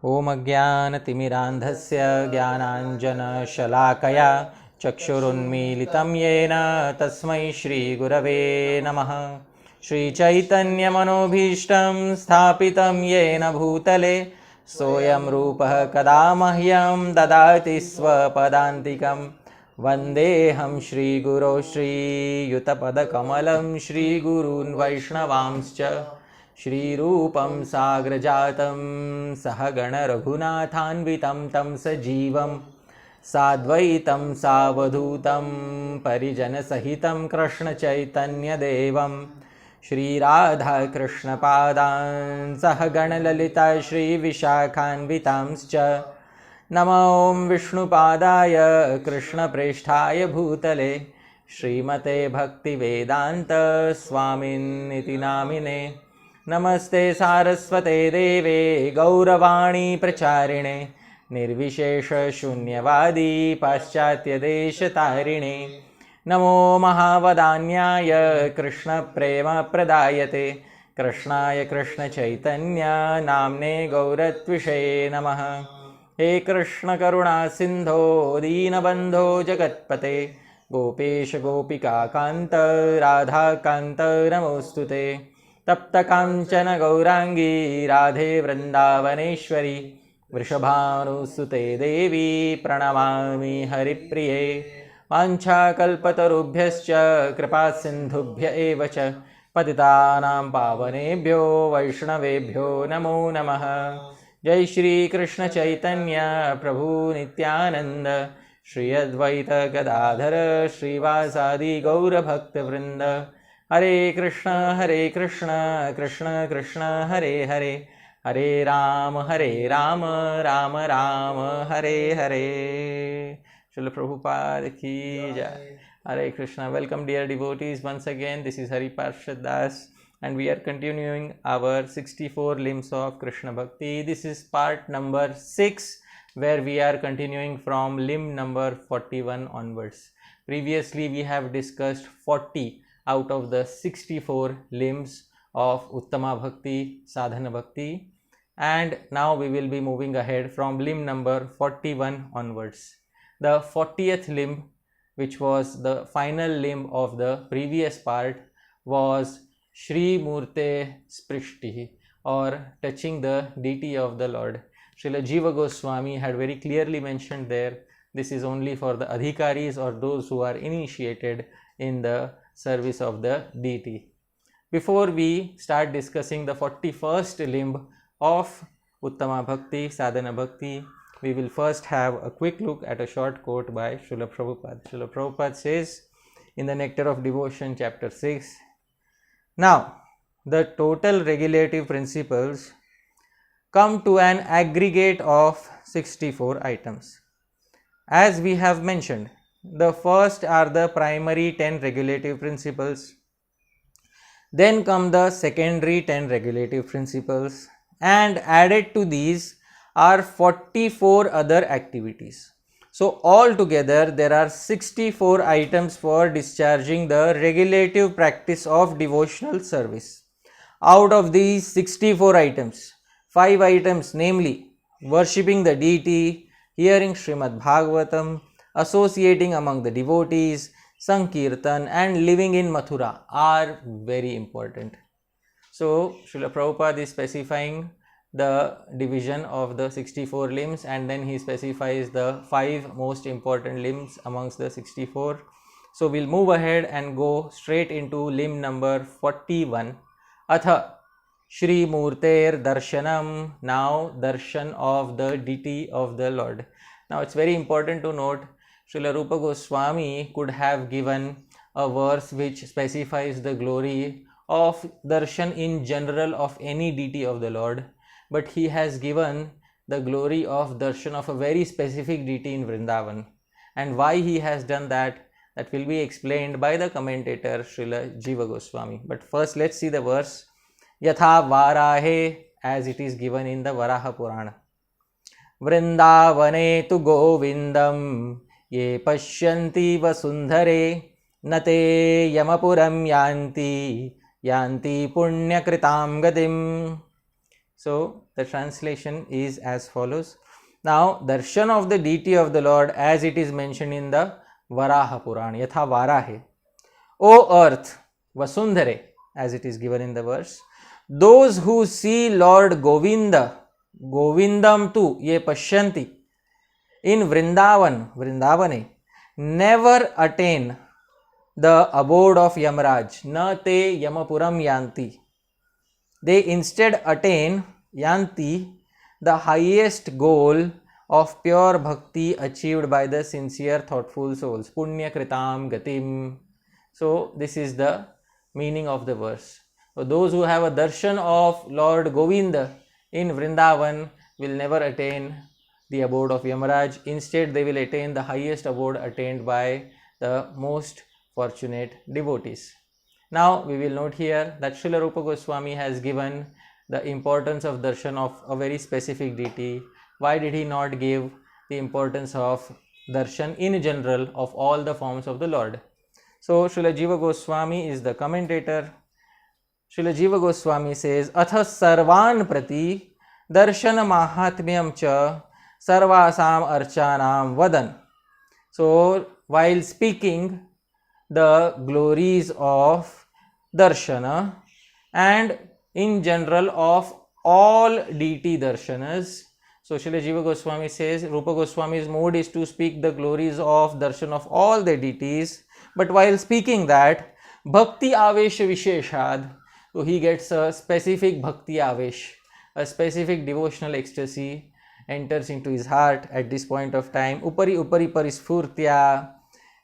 ॐ अज्ञानतिमिरान्धस्य ज्ञानाञ्जनशलाकया चक्षुरुन्मीलितं येन तस्मै श्रीगुरवे नमः। श्रीचैतन्यमनोभीष्टं स्थापितं येन भूतले सोऽयं रूपः कदा मह्यं ददाति स्वपदान्तिकं। वन्देऽहं श्रीगुरो श्रीयुतपदकमलं श्रीगुरून् वैष्णवांश्च श्रीरूपं साग्रजातं सहगण रघुनाथान्वितं तं सजीवं साद्वैतं सावधूतं परिजनसहितं कृष्णचैतन्यदेवं श्रीराधाकृष्णपादान् सहगण ललिता श्रीविशाखान्वितांश्च नमो विष्णुपादाय कृष्णप्रेष्ठाय भूतले श्रीमते भक्तिवेदान्त स्वामिन्निति नामिने। नमस्ते सारस्वते देवे गौरवाणी प्रचारिणे निर्विशेष शून्यवादी पाश्चात्यदेशतारिणे। नमो महावदान्याय कृष्णप्रेमप्रदायते कृष्णाय कृष्णचैतन्य नाम्ने गौरत्विषे नमः। हे कृष्ण करुणा सिन्धो दीनबन्धो जगत्पते गोपेश गोपिकान्त राधाकान्त नमोऽस्तुते। तप्त कांचन गौरांगी राधे वृंदावनेश्वरी वृषभानुसुते देवी प्रणमामि हरिप्रिये। वाञ्छाकल्पतरुभ्यश्च कृपा सिन्धुभ्य एव च पतितानां पावनेभ्यो वैष्णवेभ्यो नमो नमः। जय श्री कृष्ण चैतन्य प्रभु नित्यानंद श्री अद्वैत गदाधर श्रीवासादि गौरभक्तवृंद। हरे Krishna Krishna Krishna Hare Hare Hare Ram Ram Ram Hare Hare. Srila Prabhupada ki jai. Hare Krishna. Welcome dear devotees once again. This is Hari Parshad Das and we are continuing our 64 limbs of Krishna Bhakti. This is part number 6 where we are continuing from limb number 41 onwards. Previously we have discussed 40 out of the 64 limbs of Uttama Bhakti, Sadhana Bhakti, and now we will be moving ahead from limb number 41 onwards. The 40th limb, which was the final limb of the previous part, was Shri Murte Sprishti, or touching the deity of the Lord. Srila Jiva Goswami had very clearly mentioned there, this is only for the adhikaris or those who are initiated in the service of the deity. Before we start discussing the 41st limb of Uttama Bhakti, Sadhana Bhakti, we will first have a quick look at a short quote by Srila Prabhupada. Srila Prabhupada says in the Nectar of Devotion, chapter 6, now the total regulative principles come to an aggregate of 64 items. As we have mentioned, the first are the primary 10 regulative principles, then come the secondary 10 regulative principles, and added to these are 44 other activities. So altogether there are 64 items for discharging the regulative practice of devotional service. Out of these 64 items, 5 items, namely worshipping the deity, hearing Srimad Bhagavatam, associating among the devotees, Sankirtan, and living in Mathura, are very important. So Srila Prabhupada is specifying the division of the 64 limbs, and then he specifies the 5 most important limbs amongst the 64. So we'll move ahead and go straight into limb number 41. Atha Shri Murter Darshanam, now darshan of the deity of the Lord. Now it's very important to note, Srila Rupa Goswami could have given a verse which specifies the glory of darshan in general of any deity of the Lord, but he has given the glory of darshan of a very specific deity in Vrindavan. And why he has done that, that will be explained by the commentator Srila Jiva Goswami. But first let's see the verse. Yatha Varahe, as it is given in the Varaha Purana. Vrindavane tu Govindam ye pashyanti vasundhare nate yamapuram yanti punyakritam gadim. So the translation is as follows. Now, darshan of the deity of the Lord as it is mentioned in the Varaha Purana, Yatha Varahe. O earth, Vasundhare, as it is given in the verse, those who see Lord Govinda, Govindam tu, ye pashyanti, in Vrindavane, never attain the abode of Yamraj, na te Yamapuram yanti. They instead attain yanti, the highest goal of pure bhakti achieved by the sincere thoughtful souls. Punya kritam gatim. So this is the meaning of the verse. So those who have a darshan of Lord Govinda in Vrindavan will never attain the abode of Yamaraj. Instead, they will attain the highest abode attained by the most fortunate devotees. Now we will note here that Srila Rupa Goswami has given the importance of darshan of a very specific deity. Why did he not give the importance of darshan in general of all the forms of the Lord? So Srila Jiva Goswami is the commentator. Srila Jiva Goswami says, Atha sarvan prati darshan mahatmyam cha sarvasam archanam vadan. So while speaking the glories of darshana and in general of all deity darshanas. So Srila Jiva Goswami says Rupa Goswami's mode is to speak the glories of darshan of all the deities, but while speaking that, bhakti avesh visheshad, so he gets a specific bhakti avesh, a specific devotional ecstasy enters into his heart at this point of time. Upari parisphurtya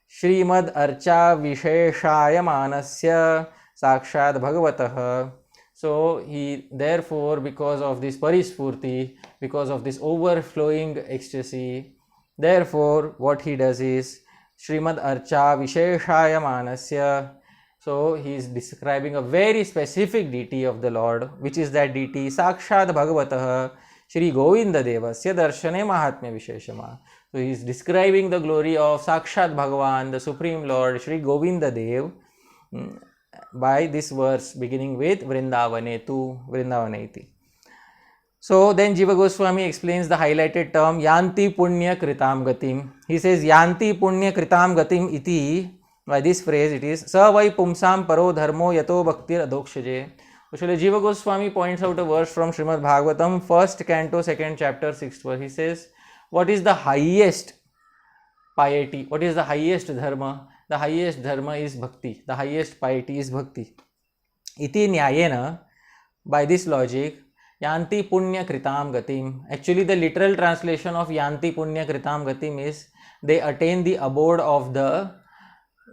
Shrimad Archa Visheshaya Manasya Sakshad Bhagavatah. So he therefore, because of this parispurti, because of this overflowing ecstasy, therefore what he does is Shrimad Archa Visheshaya Manasya. So he is describing a very specific deity of the Lord, which is that deity Sakshad Bhagavatah Shri Govinda Devasya Darshane Mahatmya Visheshama. So he is describing the glory of Sakshat Bhagavan, the Supreme Lord, Shri Govinda Dev, by this verse beginning with Vrindavane tu Vrindavaneti. So then Jiva Goswami explains the highlighted term Yanti Punya Kritam Gatim. He says Yanti Punya Kritam Gatim iti. By this phrase it is Sa vai pumsam paro dharmo yato bhaktir adokshaje. Srila Jiva Goswami points out a verse from Srimad Bhagavatam, 1st canto, 2nd chapter, 6th verse. He says, what is the highest piety? What is the highest dharma? The highest dharma is bhakti. The highest piety is bhakti. Iti nyayena, by this logic, yanti punya kritam gatim. Actually, the literal translation of yanti punya kritam gatim is they attain the abode of the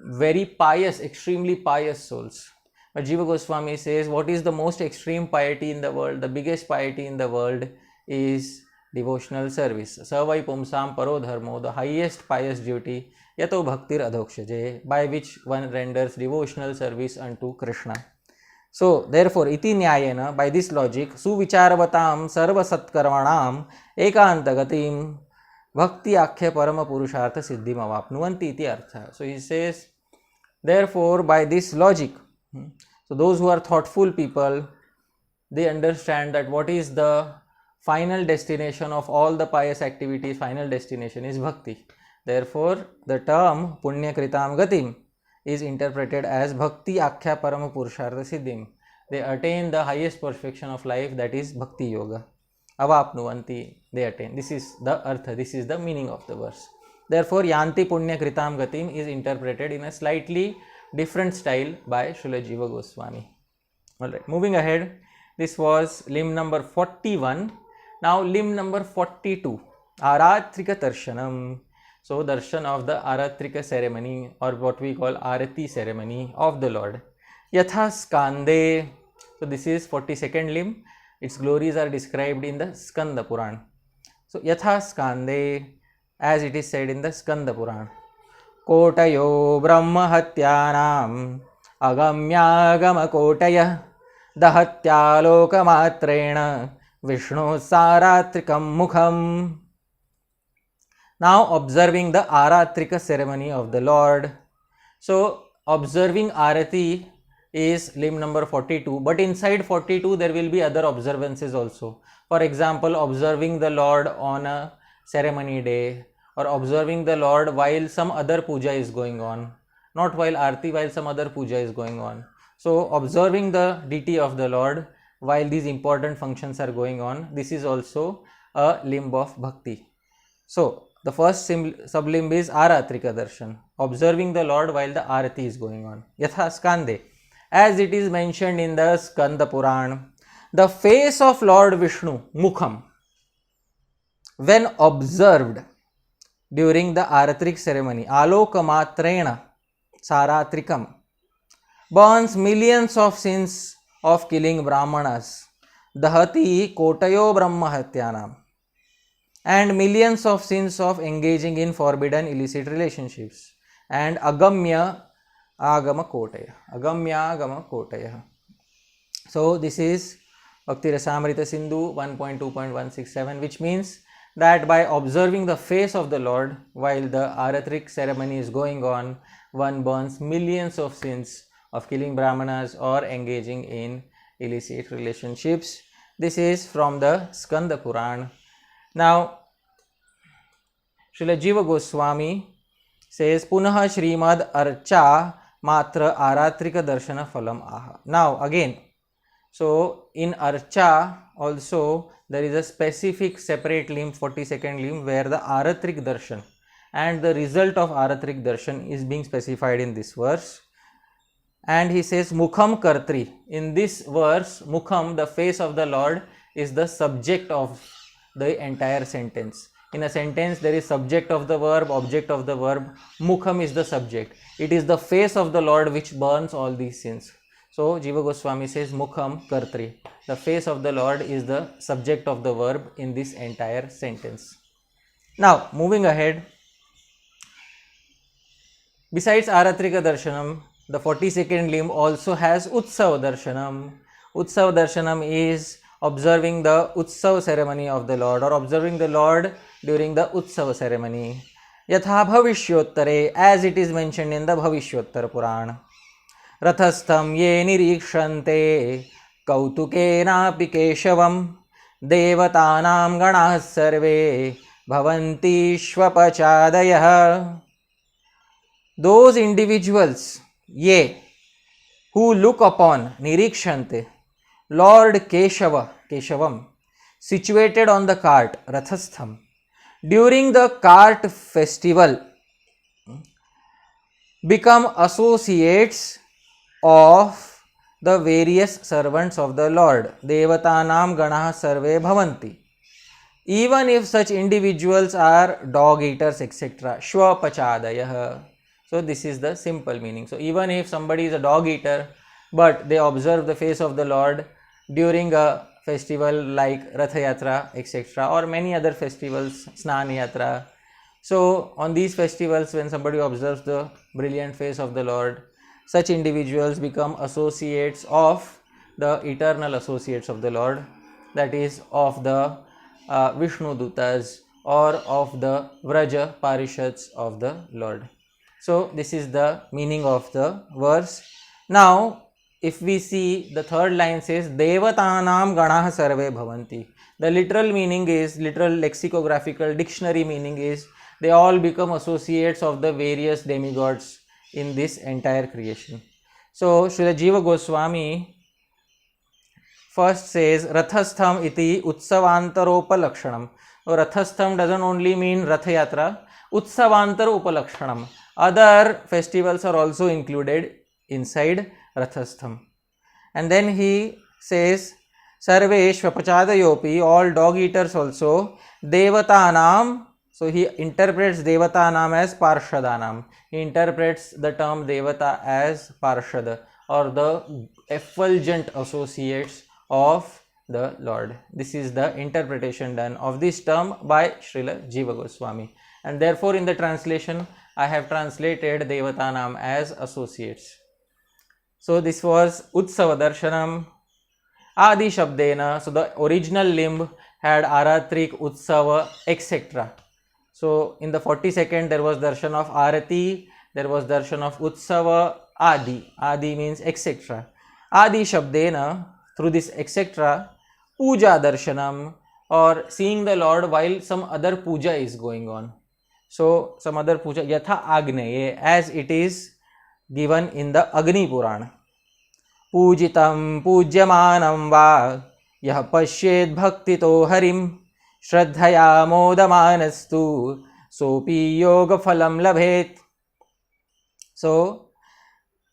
very pious, extremely pious souls. But Jiva Goswami says, what is the most extreme piety in the world? The biggest piety in the world is devotional service. Savai pumsam paro dharmo, the highest pious duty, yato bhaktir adhokshaje, by which one renders devotional service unto Krishna. So, therefore, iti nyayena, by this logic, suvichāravatam sarva satkarmanam ekantagatim bhakti akhya parama purushartha siddhim avapnuvanti iti artha. So, he says, therefore, by this logic, so those who are thoughtful people, they understand that what is the final destination of all the pious activities, final destination is bhakti. Therefore, the term Punya Kritam Gatim is interpreted as Bhakti Akhya Parama Purushartha Siddhim. They attain the highest perfection of life, that is Bhakti Yoga. Avapnuvanti, they attain. This is the artha, this is the meaning of the verse. Therefore, Yanti Punya Kritam Gatim is interpreted in a slightly different style by Srila Jiva Goswami. Alright, moving ahead, this was limb number 41. Now limb number 42, Aratrika Darshanam. So darshan of the Aratrika ceremony, or what we call Arati ceremony of the Lord. Yatha Skande. So this is 42nd limb. Its glories are described in the Skanda Puran. So Yatha Skande, as it is said in the Skanda Puran. Kotayo Brahma Hatyanam Agamyagama Kotaya Dahatyaloka Matrena Vishnu Saratrikam Mukham. Now observing the Aratrika ceremony of the Lord. So observing Arati is limb number 42, but inside 42 there will be other observances also. For example, observing the Lord on a ceremony day, or observing the Lord while some other puja is going on, not while arti, while some other puja is going on. So observing the deity of the Lord while these important functions are going on, this is also a limb of bhakti. So the first sublimb is Aratrika Darshan, observing the Lord while the arati is going on. Yatha Skande, as it is mentioned in the Skanda Puran, the face of Lord Vishnu, Mukham, when observed during the Aratrik ceremony, Alokamatrena Saratrikam, burns millions of sins of killing Brahmanas, Dahati Kotayo Brahmahatyanam, and millions of sins of engaging in forbidden illicit relationships, and Agamya Agama Kotaya, Agamya Agama Kotaya. So this is Bhakti Rasamrita Sindhu 1.2.167, which means that by observing the face of the Lord while the Aratrik ceremony is going on, one burns millions of sins of killing Brahmanas or engaging in illicit relationships. This is from the Skanda Puran. Now, Srila Jiva Goswami says, Punaha Shrimad Archa Matra Aratrika Darshana Phalam Aha. Now, again, so in Archa also there is a specific separate limb, 42nd limb, where the Aratrik Darshan and the result of Aratrik Darshan is being specified in this verse. And he says Mukham Kartri. In this verse, Mukham, the face of the Lord, is the subject of the entire sentence. In a sentence, there is subject of the verb, object of the verb. Mukham is the subject. It is the face of the Lord which burns all these sins. So Jiva Goswami says Mukham Kartri. The face of the Lord is the subject of the verb in this entire sentence. Now, moving ahead, besides Aratrika Darshanam, the 42nd limb also has Utsav Darshanam. Utsav Darshanam is observing the Utsav ceremony of the Lord, or observing the Lord during the Utsav ceremony. Yatha Bhavishottare, as it is mentioned in the Bhavishyottara Puran. Rathastham ye nirikshante kautukenapi keshavam devatanam ganah sarve bhavanti shvapachadayah. Those individuals, ye, who look upon Nirikshante, Lord Keshavam, situated on the cart, Rathastham, during the cart festival, become associates of the various servants of the Lord. Devatanam ganah sarve bhavanti. Even if such individuals are dog eaters, etc. Shvapachadayah. So this is the simple meaning. So even if somebody is a dog eater, but they observe the face of the Lord during a festival like Rath Yatra, etc., or many other festivals, Snan Yatra. So on these festivals, when somebody observes the brilliant face of the Lord, such individuals become associates of the eternal associates of the Lord, that is of the Vishnu Dutas or of the Vraja Parishads of the Lord. So this is the meaning of the verse. Now, if we see, the third line says Devatanam ganah sarve bhavanti. The literal meaning is, literal lexicographical dictionary meaning is, they all become associates of the various demigods in this entire creation. So Srila Jiva Goswami first says Rathastham iti utsavantaropa lakshanam. So Rathastham doesn't only mean Rath Yatra, utsavantar upalakshanam. Other festivals are also included inside Rathastham. And then he says Sarve Shvapachadayopi, all dog eaters also, Devatanam. So he interprets Devatanam as Parshadanam. He interprets the term Devata as Parshad, or the effulgent associates of the Lord. This is the interpretation done of this term by Srila Jiva Goswami. And therefore in the translation, I have translated Devatanam as associates. So this was Utsava Darshanam Adi Shabdena. So the original limb had Aratrik, Utsava, etc. So in the 42nd there was darshan of Arati, there was darshan of Utsava, Adi. Adi means etc. Adi Shabdena, through this etc. Puja Darshanam, or seeing the Lord while some other puja is going on. So, some other puja, Yatha Agneye, as it is given in the Agni Purana. Pujitam Pujyamanam Va, Yah Pashyed Bhaktito Harim, Shraddhaya Modamanastu, Sopi Yoga Phalam Labhet. So,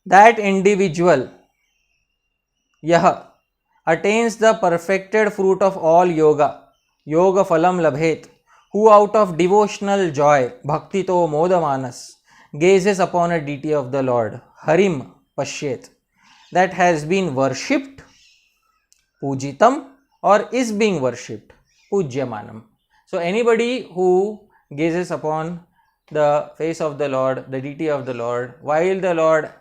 that individual, Yah, attains the perfected fruit of all yoga, Yoga Phalam Labhet, who out of devotional joy, Bhaktito Modamanas, gazes upon a deity of the Lord, Harim Pashyet, that has been worshipped, Pujitam, or is being worshipped, Pujyamanam. So, anybody who gazes upon the face of the Lord, the deity of the Lord, while the Lord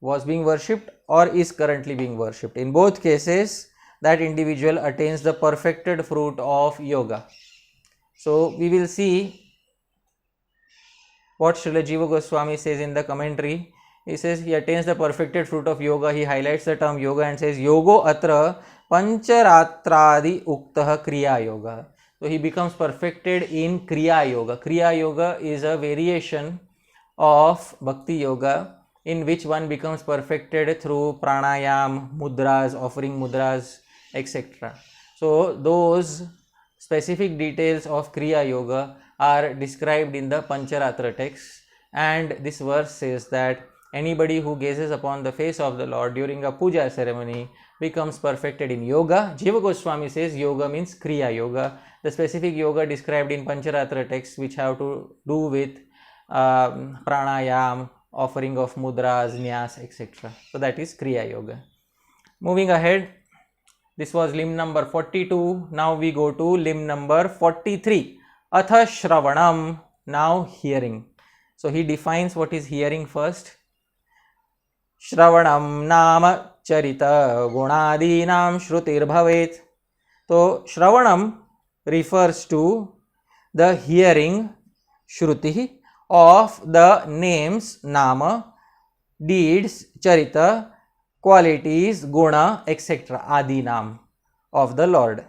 was being worshipped or is currently being worshipped, in both cases, that individual attains the perfected fruit of yoga. So, we will see what Srila Jiva Goswami says in the commentary. He says he attains the perfected fruit of yoga. He highlights the term yoga and says yogo atra pancharatradi uktah kriya yoga. So he becomes perfected in kriya yoga. Kriya yoga is a variation of bhakti yoga in which one becomes perfected through pranayam, mudras, offering mudras, etc. So those specific details of kriya yoga are described in the Pancharatra text, and this verse says that anybody who gazes upon the face of the Lord during a puja ceremony becomes perfected in yoga. Jiva Goswami says yoga means kriya yoga, the specific yoga described in Pancharatra text which have to do with pranayam, offering of mudras, nyas, etc. So that is kriya yoga. Moving ahead, this was limb number 42. Now we go to limb number 43. Atha Shravanam, now hearing. So he defines what is hearing first. Shravanam nama charita gunadinam shrutir bhavet. So Shravanam refers to the hearing, shruti, of the names, nama, deeds, charita, qualities, guna, etc. Adinam of the Lord.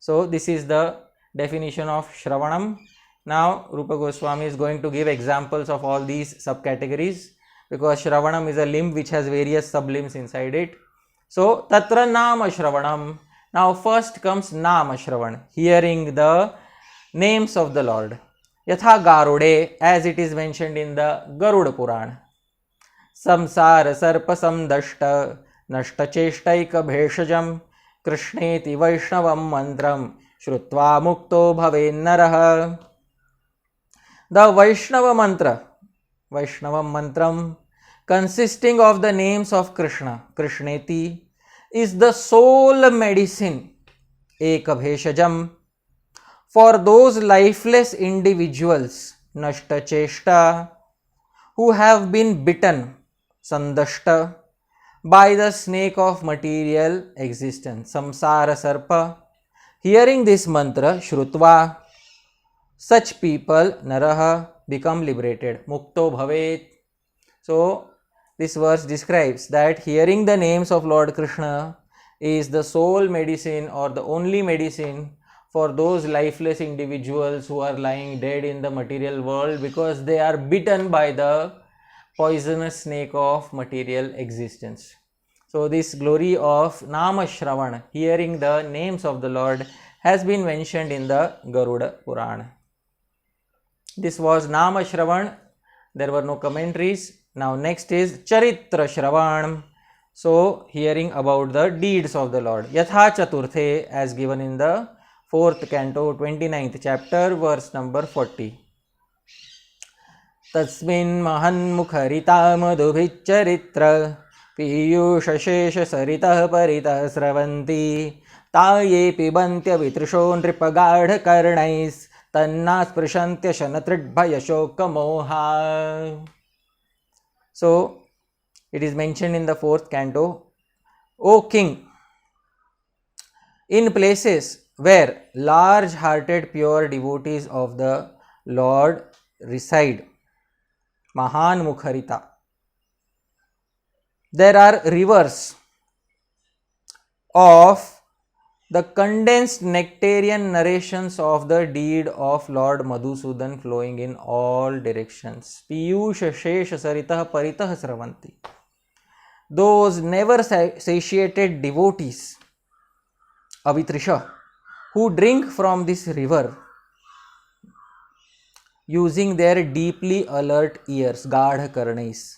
So this is the definition of Shravanam. Now Rupa Goswami is going to give examples of all these subcategories, because Shravanam is a limb which has various sublimbs inside it. So Tatra Nama Shravanam. Now first comes Nama Shravan, hearing the names of the Lord. Yatha Garude, as it is mentioned in the Garuda Purana. Samsara Sarpa Samdashta Nashta Cheshtaika Bheshajam Krishneti Vaishnavam Mantram Shrutva Mukto Bhave Naraha. The Vaishnava Mantra, Vaishnavam Mantram, consisting of the names of Krishna, Krishneti, is the sole medicine, Ekabheshajam, for those lifeless individuals, Nashta Cheshta, who have been bitten, Sandashta, by the snake of material existence, Samsara Sarpa. Hearing this mantra, Shrutva, such people, Naraha, become liberated, Mukto Bhavet. So, this verse describes that hearing the names of Lord Krishna is the sole medicine or the only medicine for those lifeless individuals who are lying dead in the material world because they are bitten by the poisonous snake of material existence. So, this glory of Nama Shravan, hearing the names of the Lord, has been mentioned in the Garuda Purana. This was Nama Shravan. There were no commentaries. Now next is Charitra Shravan. So hearing about the deeds of the Lord. Yatha Chaturthe, as given in the 4th canto, 29th chapter, verse number 40. Tasmin mahanmukharita madhubhicharitra piyusha shesha sarita parita sravanti taye pibantya vitrisho nripagadha karnais tanna sprishantya shanatridbhaya shoka moha. So it is mentioned in the 4th canto, O king, in places where large-hearted pure devotees of the Lord reside, Mahan Mukharita, there are rivers of the condensed nectarian narrations of the deed of Lord Madhusudan flowing in all directions. Piyusha Shesha Saritah Paritah Sravanti. Those never satiated devotees, Avitrisha, who drink from this river using their deeply alert ears, Gadha Karnais,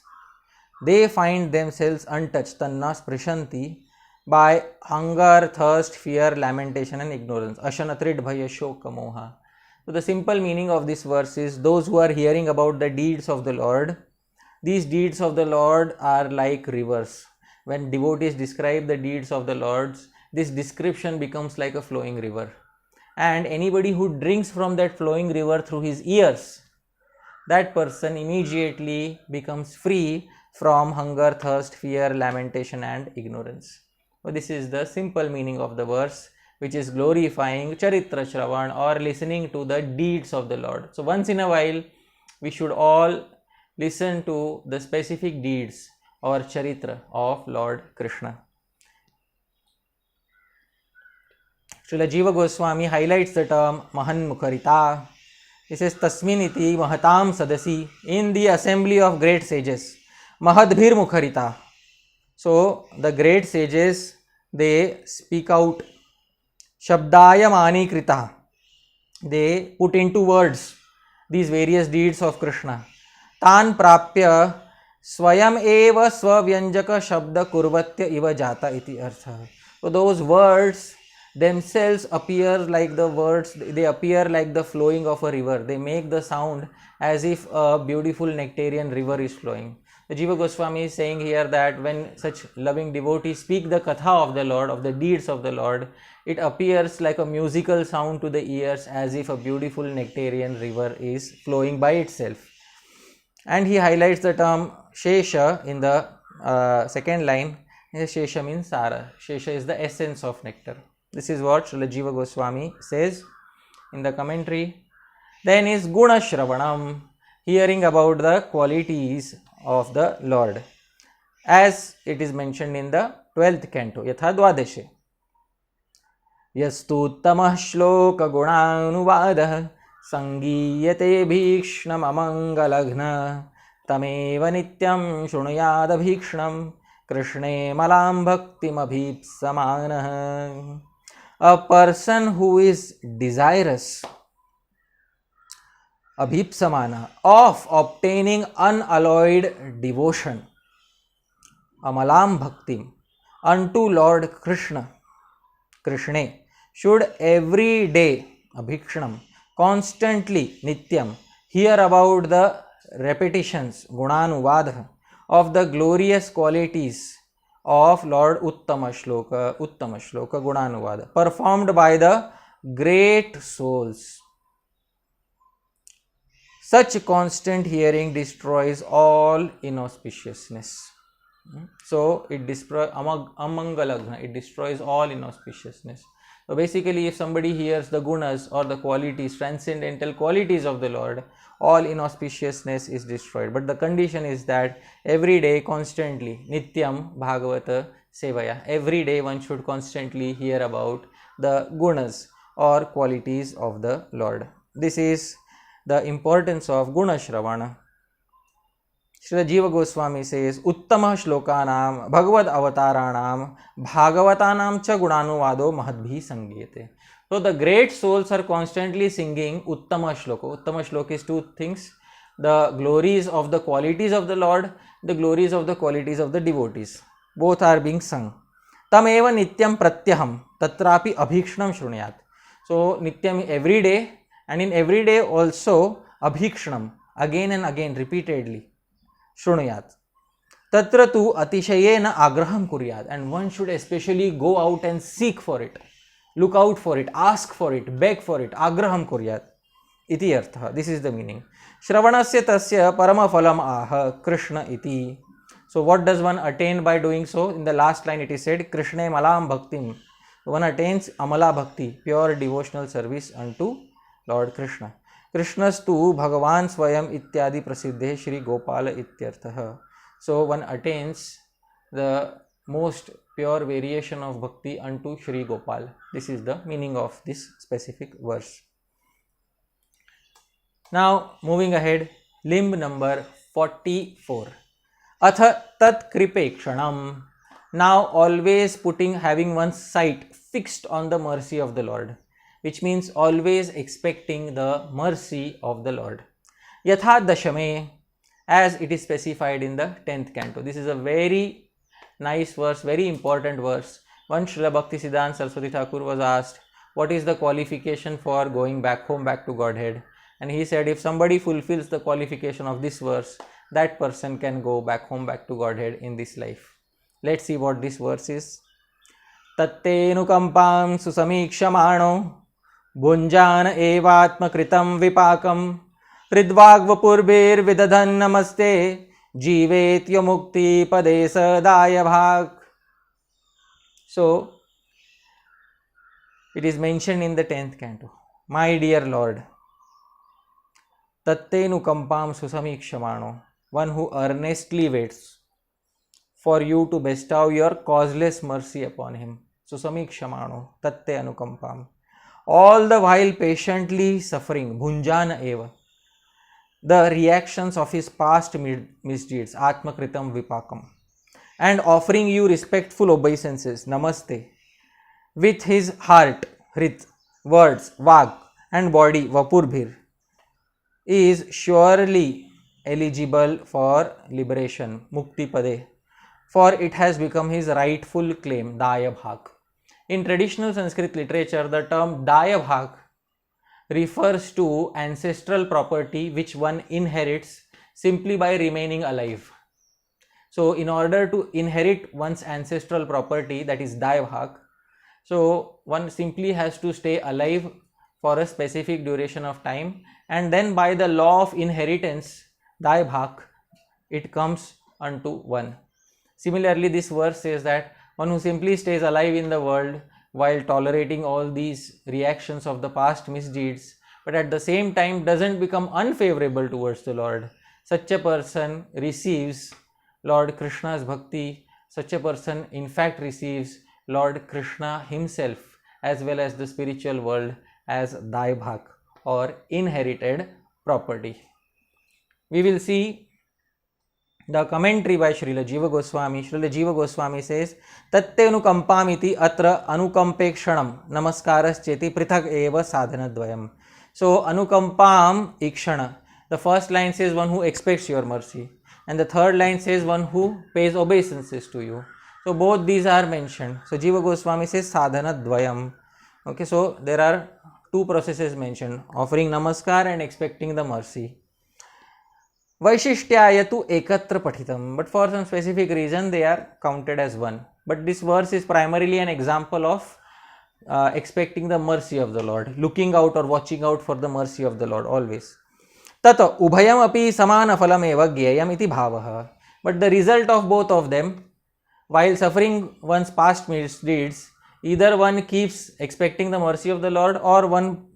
they find themselves untouched, Tanna Sprishanti, by hunger, thirst, fear, lamentation and ignorance. Ashanatrid bhaya shoka moha. So the simple meaning of this verse is those who are hearing about the deeds of the Lord, these deeds of the Lord are like rivers. When devotees describe the deeds of the Lord, this description becomes like a flowing river. And anybody who drinks from that flowing river through his ears, that person immediately becomes free from hunger, thirst, fear, lamentation and ignorance. So this is the simple meaning of the verse, which is glorifying Charitra Shravan or listening to the deeds of the Lord. So once in a while, we should all listen to the specific deeds or Charitra of Lord Krishna. Srila Jiva Goswami highlights the term Mahan Mukharita. He says, Tasminiti Mahatam Sadasi, in the assembly of great sages. Mahadbhir Mukharita. So the great sages, they speak out. Shabdaya Mani Krita. They put into words these various deeds of Krishna. Tan Prapya Swayam Eva Swavyanjaka Shabda Kurvatya Iva Jata iti artha. So those words themselves appear like the words, they appear like the flowing of a river. They make the sound as if a beautiful nectarian river is flowing. The Jiva Goswami is saying here that when such loving devotees speak the katha of the Lord, of the deeds of the Lord, it appears like a musical sound to the ears as if a beautiful nectarian river is flowing by itself. And he highlights the term Shesha in the second line. Shesha means Sara. Shesha is the essence of nectar. This is what Srila Jiva Goswami says in the commentary. Then is Guna Shravanam, hearing about the qualities of the Lord, as it is mentioned in the 12th canto, Yatha Dvadeshe. Yastu tamah shloka gunanuvadah sangiyate bhikshnam amangalaghna tameva nityam shunuyad bhikshnam krishne malam bhaktim abhipsamanah. A person who is desirous, abhipsamana, of obtaining unalloyed devotion, amalam bhaktim, unto Lord Krishna, Krishne, should every day, abhikshanam, constantly, nityam, hear about the repetitions, gunanuvadha, of the glorious qualities of Lord Uttama Shloka Gunanuvada, performed by the great souls. Such constant hearing destroys all inauspiciousness. So it destroys amangalagna, it destroys all inauspiciousness. So basically, if somebody hears the gunas or the qualities, transcendental qualities of the Lord, all inauspiciousness is destroyed. But the condition is that every day, constantly, nityam bhagavata sevaya, every day one should constantly hear about the gunas or qualities of the Lord. This is the importance of Guna Shravana. Srila Jiva Goswami says, Uttama shlokanam bhagavad avataranam bhagavatanam cha gunanuvado mahadbhi sangyate. So the great souls are constantly singing Uttama shloka. Uttama shloka is two things: the glories of the qualities of the Lord, the glories of the qualities of the devotees. Both are being sung. Tameva nityam pratyaham tatrapi abhikshnam shrunayat. So nityam every day, and in every day also abhikshnam, again and again, repeatedly, shrunayat. Tatra tu atishayena agraham kuryat, and one should especially go out and seek for it, look out for it, ask for it, beg for it. Agraham kuryat iti artha. This is the meaning. Shravanasya tasya parama phalam aha Krishna iti. So what does one attain by doing so? In the last line it is said, Krishna malam bhaktim. One attains amala bhakti, pure devotional service unto Lord Krishna. Krishnastu Bhagavan Swayam ityadi prasiddhe Shri Gopala ityartha. So one attains the most pure variation of bhakti unto Shri Gopal. This is the meaning of this specific verse. Now moving ahead, limb number 44. Atha tat kripekshanam. Now always having one's sight fixed on the mercy of the Lord, which means always expecting the mercy of the Lord. Yatha dashame, as it is specified in the 10th canto. This is a very nice verse, very important verse. Once Srila Bhaktisiddhanta Saraswati Thakur was asked, what is the qualification for going back home, back to Godhead? And he said, if somebody fulfills the qualification of this verse, that person can go back home, back to Godhead in this life. Let's see what this verse is. Tattenukampam susamikshamano bhunjana evatma kritam vipakam hridvagvapurbir vidadhan namaste jivetya mukti padesa daya bhag. So, it is mentioned in the 10th canto. My dear Lord, Tattenukampam susamikshamano, one who earnestly waits for you to bestow your causeless mercy upon him. Susamikshamano, tatte anukampam. All the while patiently suffering, bhunjana eva, the reactions of his past misdeeds, atmakritam vipakam, and offering you respectful obeisances, namaste, with his heart, hrit, words, vag, and body, vapurbhir, is surely eligible for liberation, mukti pade, for it has become his rightful claim, daya bhag. In traditional Sanskrit literature, the term daya bhag refers to ancestral property which one inherits simply by remaining alive. So, in order to inherit one's ancestral property, that is daya bhag, so one simply has to stay alive for a specific duration of time, and then by the law of inheritance, daya bhag, it comes unto one. Similarly, this verse says that one who simply stays alive in the world while tolerating all these reactions of the past misdeeds, but at the same time doesn't become unfavorable towards the Lord, such a person receives Lord Krishna's bhakti. Such a person in fact receives Lord Krishna himself as well as the spiritual world as daya bhag or inherited property. We will see the commentary by Srila Jiva Goswami. Srila Jiva Goswami says, Tatte anukampamiti atra anukampekshanam namaskarascheti prithak eva sadhanadvayam. So, anukampam ikshana. The first line says one who expects your mercy, and the third line says one who pays obeisances to you. So, both these are mentioned. So, Jiva Goswami says sadhanadvayam. Okay, so there are two processes mentioned, offering namaskar and expecting the mercy. Vaishishtyaya tu ekatra pathitam, but for some specific reason they are counted as one. But this verse is primarily an example of expecting the mercy of the Lord, looking out or watching out for the mercy of the Lord always. Tata ubhayam api samana phalam eva gyayam iti bhavaha. But the result of both of them, while suffering one's past misdeeds, either one keeps expecting the mercy of the Lord or one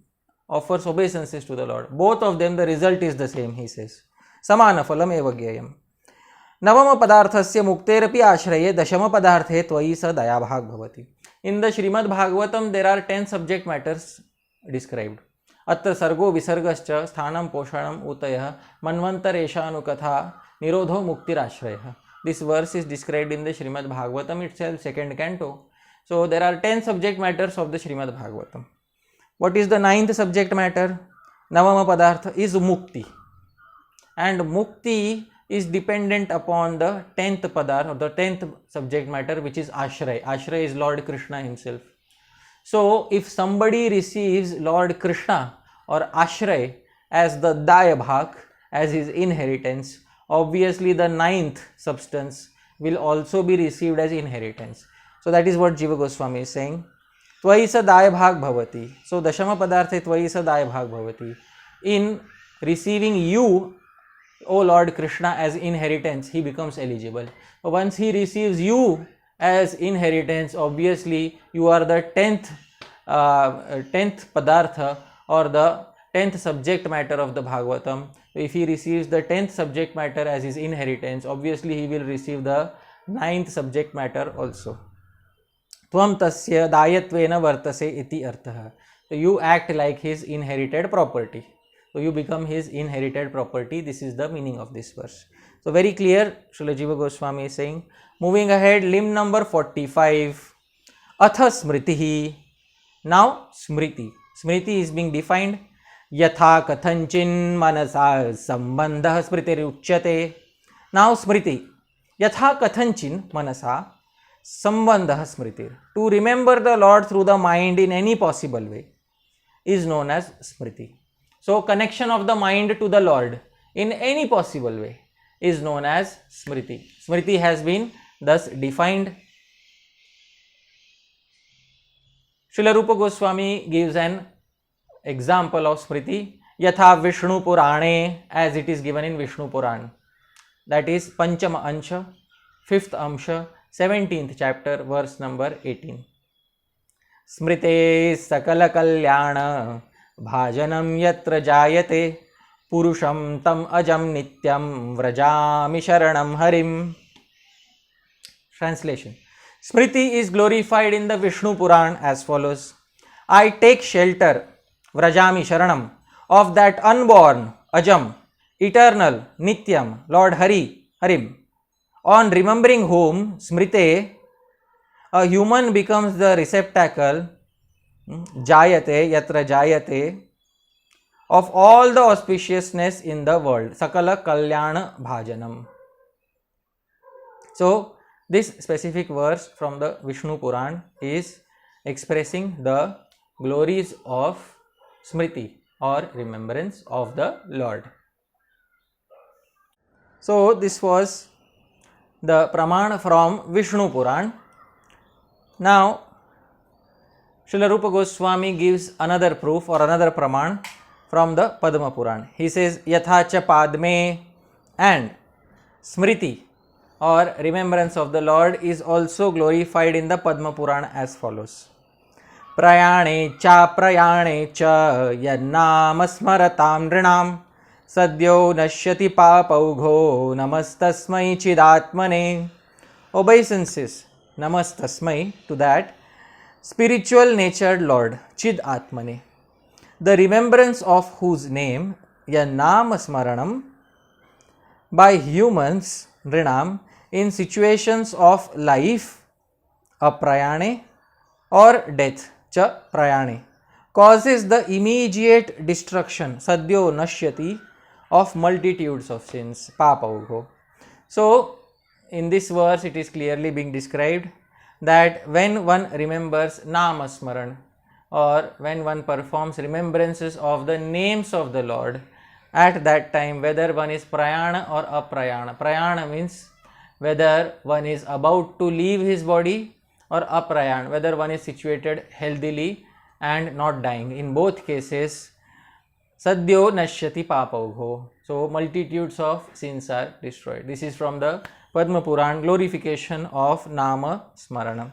offers obeisances to the Lord. Both of them, the result is the same, he says. Samana phalam eva gyayam. Navama padarthasya mukterapi ashraye dashama padarthe tvai sa daya bhag bhavati. In the Srimad Bhagavatam, there are 10 subject matters described. Atra sargo visargascha sthanam poshanam utayah manvantareshanukatha nirodho muktirashrayah. This verse is described in the Srimad Bhagavatam itself, 2nd canto. So, there are 10 subject matters of the Srimad Bhagavatam. What is the 9th subject matter? Navama padartha is mukti. And mukti is dependent upon the 10th padarth or the 10th subject matter, which is ashray. Ashray is Lord Krishna himself. So, if somebody receives Lord Krishna or ashray as the daya bhag, as his inheritance, obviously the 9th substance will also be received as inheritance. So, that is what Jiva Goswami is saying. Tvaisa daya bhag bhavati. So, dashama padarthe tvaisa daya bhag bhavati. In receiving you, O Lord Krishna, as inheritance, he becomes eligible. But once he receives you as inheritance, obviously you are the 10th padartha or the 10th subject matter of the Bhagavatam. If he receives the 10th subject matter as his inheritance, obviously he will receive the ninth subject matter also. Tvam tasya dayatvena vartase iti artha. So you act like his inherited property. So you become his inherited property. This is the meaning of this verse. So very clear, Srila Jiva Goswami is saying. Moving ahead, limb number 45. Atha smritihi. Now smriti. Smriti is being defined. Yatha kathanchin manasa sambandha smritiruchyate. Now smriti. Yatha kathanchin manasa sambandha smritir. To remember the Lord through the mind in any possible way is known as smriti. So connection of the mind to the Lord in any possible way is known as smriti. Smriti has been thus defined. Srila Rupa Goswami gives an example of smriti. Yatha Vishnu Purane, as it is given in Vishnu Puran. That is Panchama Ansha, 5th Amsha, 17th chapter, verse number 18. Smrite sakala kalyana bhajanam yatra jayate purusham tam ajam nityam vrajami sharanam harim. Translation. Smriti is glorified in the Vishnu Puran as follows. I take shelter, vrajami sharanam, of that unborn, ajam, eternal, nityam, Lord Harim, on remembering whom, smrite, a human becomes the receptacle, jayate, yatra jayate, of all the auspiciousness in the world, sakala kalyana bhajanam. So, this specific verse from the Vishnu Puran is expressing the glories of smriti or remembrance of the Lord. So, this was the Praman from Vishnu Puran. Now, Srila Rupa Goswami gives another proof or another Praman from the Padma Puran. He says, Yathacha Padme, and Smriti or remembrance of the Lord is also glorified in the Padma Puran as follows. Prayane cha yannama smaratam nrinam sadyo nashyati papaugho namastasmai chidatmane. Obeisances, namastasmai, to that spiritual natured Lord, Chid Atmane, the remembrance of whose name, Yannama Smaranam, by humans, Nrinam, in situations of life, aprayane, or death, cha prayane, causes the immediate destruction, sadyo nashyati, of multitudes of sins, papaugho. So, in this verse it is clearly being described that when one remembers namasmaran, or when one performs remembrances of the names of the Lord, at that time, whether one is prayana or aprayana. Prayana means whether one is about to leave his body, or aprayana, whether one is situated healthily and not dying. In both cases, sadyo nashyati papaugho. So, multitudes of sins are destroyed. This is from the Padma Puran, glorification of Nama Smaranam.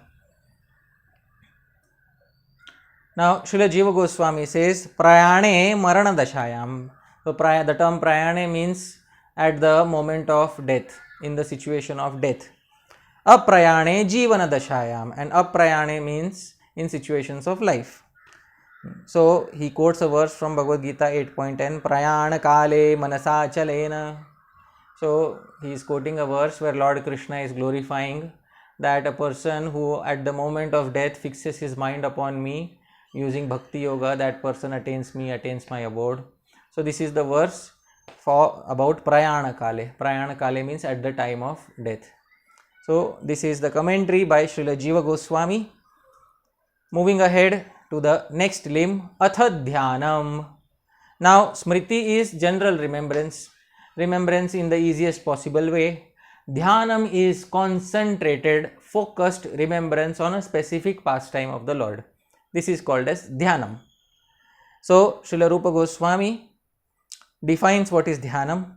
Now, Srila Jiva Goswami says, Prayane Marana Dashayam. So, the term Prayane means at the moment of death, in the situation of death. Aprayane Jivana Dashayam, and Aprayane means in situations of life. So, he quotes a verse from Bhagavad Gita 8.10, Prayana Kale Manasa Chalena. So, he is quoting a verse where Lord Krishna is glorifying that a person who at the moment of death fixes his mind upon me using Bhakti Yoga, that person attains me, attains my abode. So, this is the verse for about Prayana Kale. Prayana Kale means at the time of death. So, this is the commentary by Srila Jiva Goswami. Moving ahead to the next limb, Atha Dhyanam. Now, Smriti is general remembrance in the easiest possible way. Dhyanam is concentrated, focused remembrance on a specific pastime of the Lord. This is called as Dhyanam. So, Srila Rupa Goswami defines what is Dhyanam.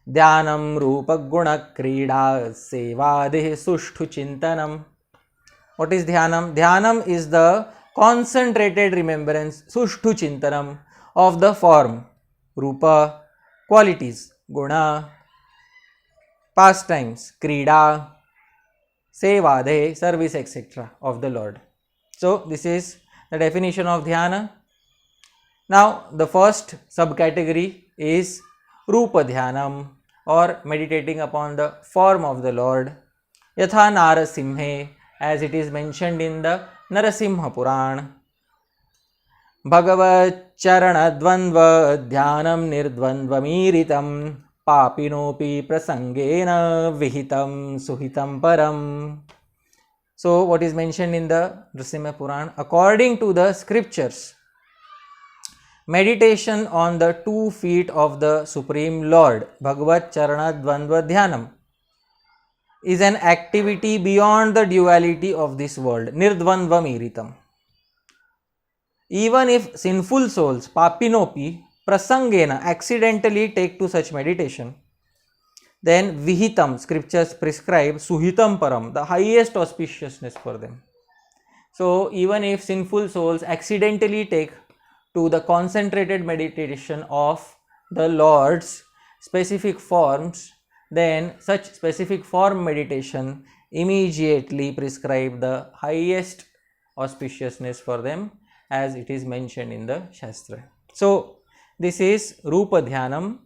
Dhyanam Rupa Guna Krida Sevadeh Sushtu Chintanam. What is Dhyanam? Dhyanam is the concentrated remembrance, Sushtu Chintanam, of the form, Rupa, qualities, Guna, pastimes, Krida, sevade, service, etc. of the Lord. So this is the definition of dhyana. Now the first subcategory is rupa dhyanam, or meditating upon the form of the Lord. Yatha Narasimhe, as it is mentioned in the Narasimha Puran. Bhagavat Charana Dvandva Dhyanam Nirdvandvamiritam Papinopi Prasangena Vihitam Suhitam Param. So what is mentioned in the Narasimha Puran? According to the scriptures, meditation on the 2 feet of the Supreme Lord, Bhagavat Charana Dvandva Dhyanam, is an activity beyond the duality of this world, Nirdvandvamiritam. Even if sinful souls, papinopi, prasangena, accidentally take to such meditation, then vihitam, scriptures prescribe suhitam param, the highest auspiciousness for them. So even if sinful souls accidentally take to the concentrated meditation of the Lord's specific forms, then such specific form meditation immediately prescribe the highest auspiciousness for them, as it is mentioned in the Shastra. So this is Rupa Dhyanam.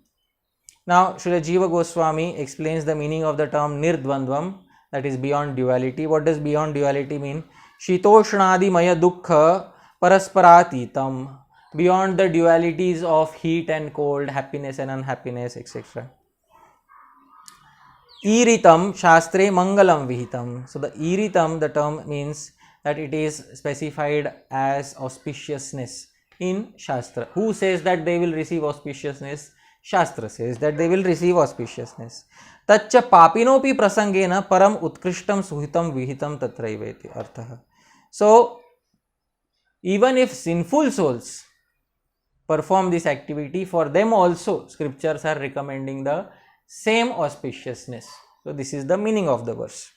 Now Srila Jiva Goswami explains the meaning of the term Nirdvandvam, that is beyond duality. What does beyond duality mean? Shitoshnadi maya dukkha parasparatitam, beyond the dualities of heat and cold, happiness and unhappiness, etc. Iritam Shastre Mangalam Vihitam. So the Iritam, the term means that it is specified as auspiciousness in Shastra. Who says that they will receive auspiciousness? Shastra says that they will receive auspiciousness. Tacha papinopi prasangena param utkrishtam suhitam vihitam tatraiveti artha. So even if sinful souls perform this activity, for them also scriptures are recommending the same auspiciousness. So this is the meaning of the verse.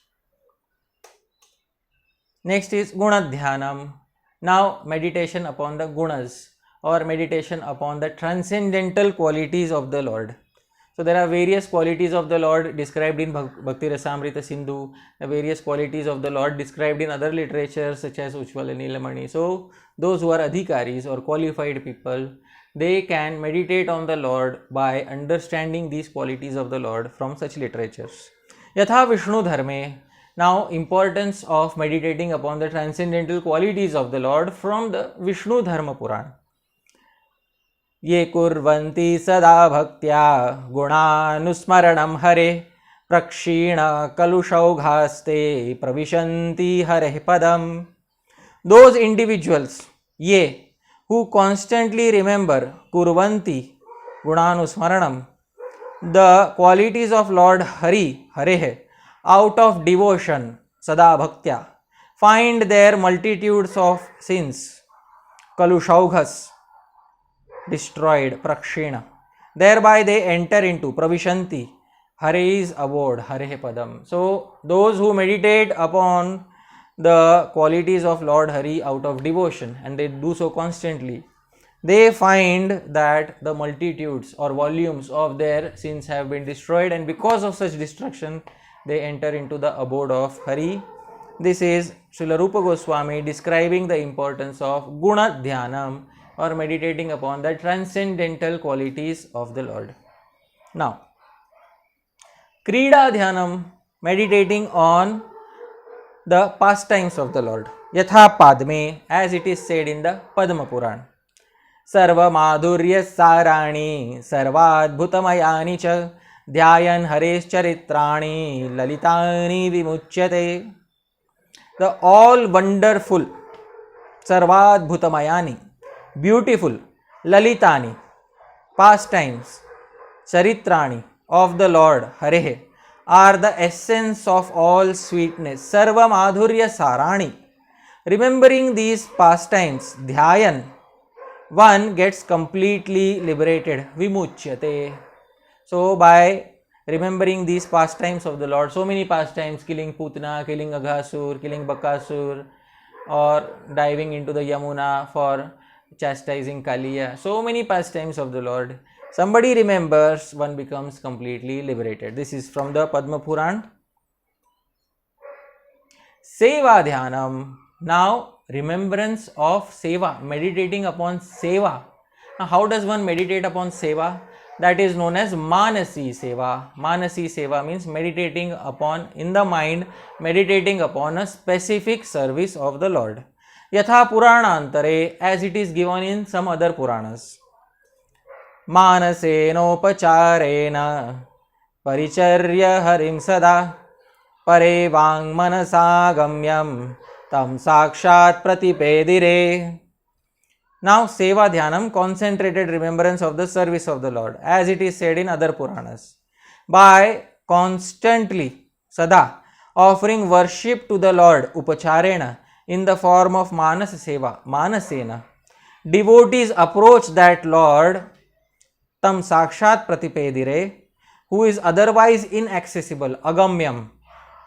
Next is Guna Dhyanam. Now meditation upon the gunas, or meditation upon the transcendental qualities of the Lord. So there are various qualities of the Lord described in Bhakti Rasamrita Sindhu, the various qualities of the Lord described in other literatures such as Ujjvala Nilamani. So those who are adhikaris or qualified people, they can meditate on the Lord by understanding these qualities of the Lord from such literatures. Yatha Vishnu Dharme. Now importance of meditating upon the transcendental qualities of the Lord from the Vishnu Dharma Puran. Ye kurvanti sada bhaktya gunanusmaranam hare prakshina kalushaughaste pravishanti hare padam. Those individuals, ye, who constantly remember kurvanti gunanusmaranam, the qualities of Lord Hari, Hare, out of devotion, sada bhaktya, find their multitudes of sins, kalushaughas, destroyed, prakshina. Thereby they enter into pravishanti, Hari's abode, Hare padam. So those who meditate upon the qualities of Lord Hari out of devotion, and they do so constantly, they find that the multitudes or volumes of their sins have been destroyed, and because of such destruction they enter into the abode of Hari. This is Srila Rupa Goswami describing the importance of Guna Dhyanam, or meditating upon the transcendental qualities of the Lord. Now, Krida Dhyanam, meditating on the pastimes of the Lord. Yatha Padme, as it is said in the Padma Puran. Sarva Madhurya Sarani Sarvadbhutamayani cha Dhyayan Haresh Charitrani Lalitani Vimuchyate. The all wonderful, Sarvadbhutamayani, beautiful, Lalitani, pastimes, Charitrani of the Lord Hare are the essence of all sweetness. Sarva Madhurya Sarani. Remembering these pastimes, Dhyayan, one gets completely liberated. Vimuchyate. So by remembering these pastimes of the Lord, so many pastimes, killing Putna, killing Aghasur, killing Bakasur, or diving into the Yamuna for chastising Kaliya, so many pastimes of the Lord, somebody remembers, one becomes completely liberated. This is from the Padma Puran. Seva Dhyanam. Now, remembrance of Seva, meditating upon Seva. Now, how does one meditate upon Seva? That is known as Manasi Seva. Manasi Seva means meditating upon, in the mind, meditating upon a specific service of the Lord. Yatha Puranantare, as it is given in some other Puranas. Manasenopacharena Paricharya Harim Sada Pare Vang Manasa Gamyam Tam Sakshat Pratipedire. Now, Seva Dhyanam, concentrated remembrance of the service of the Lord, as it is said in other Puranas. By constantly, Sada, offering worship to the Lord, Upacharena, in the form of Manas Seva, Manasena, devotees approach that Lord, Tam Sakshat Pratipedire, who is otherwise inaccessible, Agamyam,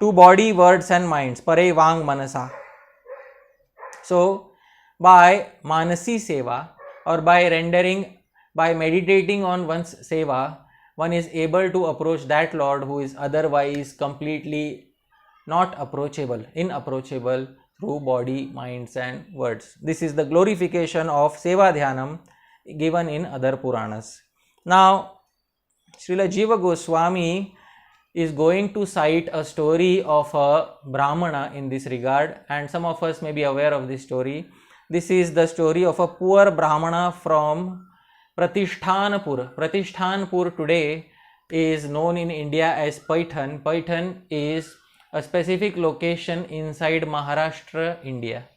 to body, words and minds, Pare Vang Manasa. So, by Manasi Seva, or by meditating on one's Seva, one is able to approach that Lord who is otherwise completely not approachable, inapproachable through body, minds and words. This is the glorification of Seva Dhyanam given in other Puranas. Now, Srila Jiva Goswami is going to cite a story of a Brahmana in this regard, and some of us may be aware of this story. This is the story of a poor Brahmana from Pratishtanpur. Pratishtanpur today is known in India as Paithan. Paithan is a specific location inside Maharashtra, India.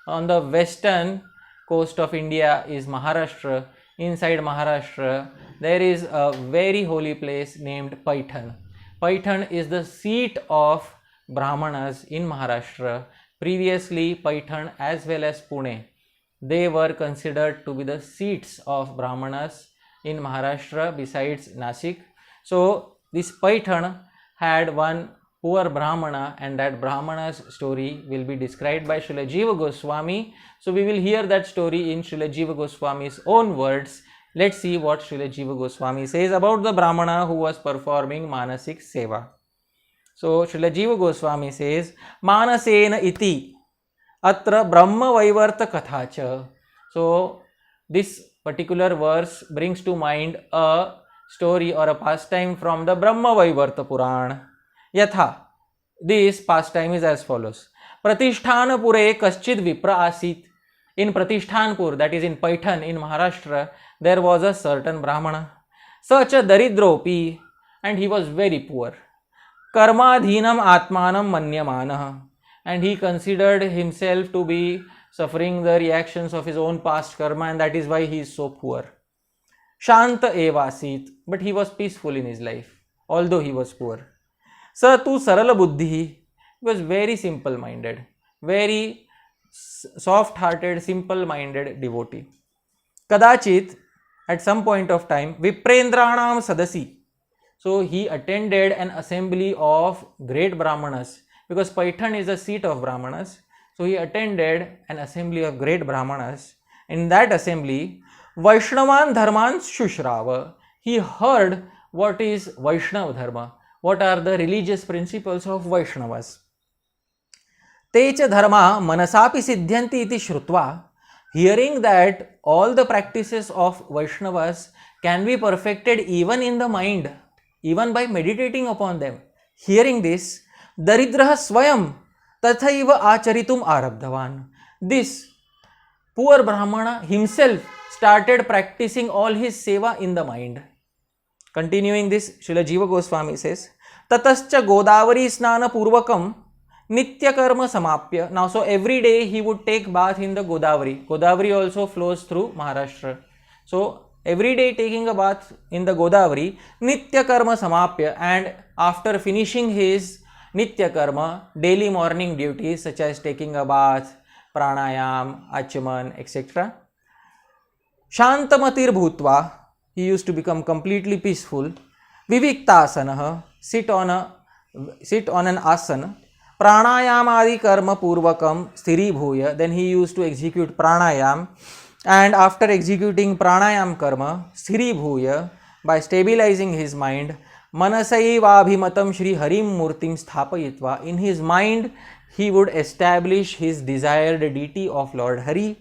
On the western coast of India is Maharashtra. Inside Maharashtra, there is a very holy place named Paithan. Paithan is the seat of Brahmanas in Maharashtra. Previously, Paithan as well as Pune, they were considered to be the seats of Brahmanas in Maharashtra besides Nasik. So, this Paithan had one poor Brahmana, and that Brahmana's story will be described by Srila Jiva Goswami. So, we will hear that story in Srila Jiva Goswami's own words. Let's see what Srila Jiva Goswami says about the Brahmana who was performing Manasik Seva. So, Srila Jiva Goswami says, Manasena iti atra Brahma Vaivarta Kathacha. So, this particular verse brings to mind a story or a pastime from the Brahma Vaivarta Purana. Yatha, this pastime is as follows. Pratishtanapure kaschid vipra asit. In Pratishtanpur, that is in Paithan in Maharashtra, there was a certain Brahmana. Such a daridropi, and he was very poor. Karmadhinam atmanam manyamanah, and he considered himself to be suffering the reactions of his own past karma, and that is why he is so poor. Shanta evasit, but he was peaceful in his life, although he was poor. Sa tu sarala buddhi, he was very simple minded, very soft hearted, simple minded devotee. Kadachit, at some point of time, Viprendranam Sadasi. So he attended an assembly of great Brahmanas, because Paithan is the seat of Brahmanas. So he attended an assembly of great Brahmanas. In that assembly, Vaishnavan Dharman Shushrava, he heard what is Vaishnava Dharma, what are the religious principles of Vaishnavas. Techa Dharma Manasapi Siddhyanti iti Shrutva, hearing that all the practices of Vaishnavas can be perfected even in the mind, even by meditating upon them. Hearing this, Daridraha Swayam Tathaiva Acharitum Arabdhavan. This poor Brahmana himself started practicing all his seva in the mind. Continuing this, Srila Jiva Goswami says, Tatascha Godavari Snana Purvakam Nitya Karma Samapya. Now, so every day he would take bath in the Godavari. Godavari also flows through Maharashtra. So, every day taking a bath in the Godavari, Nitya Karma Samapya, and after finishing his Nitya Karma, daily morning duties such as taking a bath, pranayam, achaman, etc. Shantamatir Bhutva, he used to become completely peaceful. Viviktasana, sit on an asana. Pranayam adi karma purvakam sthiri bhuya, then he used to execute pranayam, and after executing pranayam karma, sthiri bhuya, by stabilizing his mind, manasaiva abhimatam shri harim murtim sthapayitva, in his mind he would establish his desired deity of Lord Hari.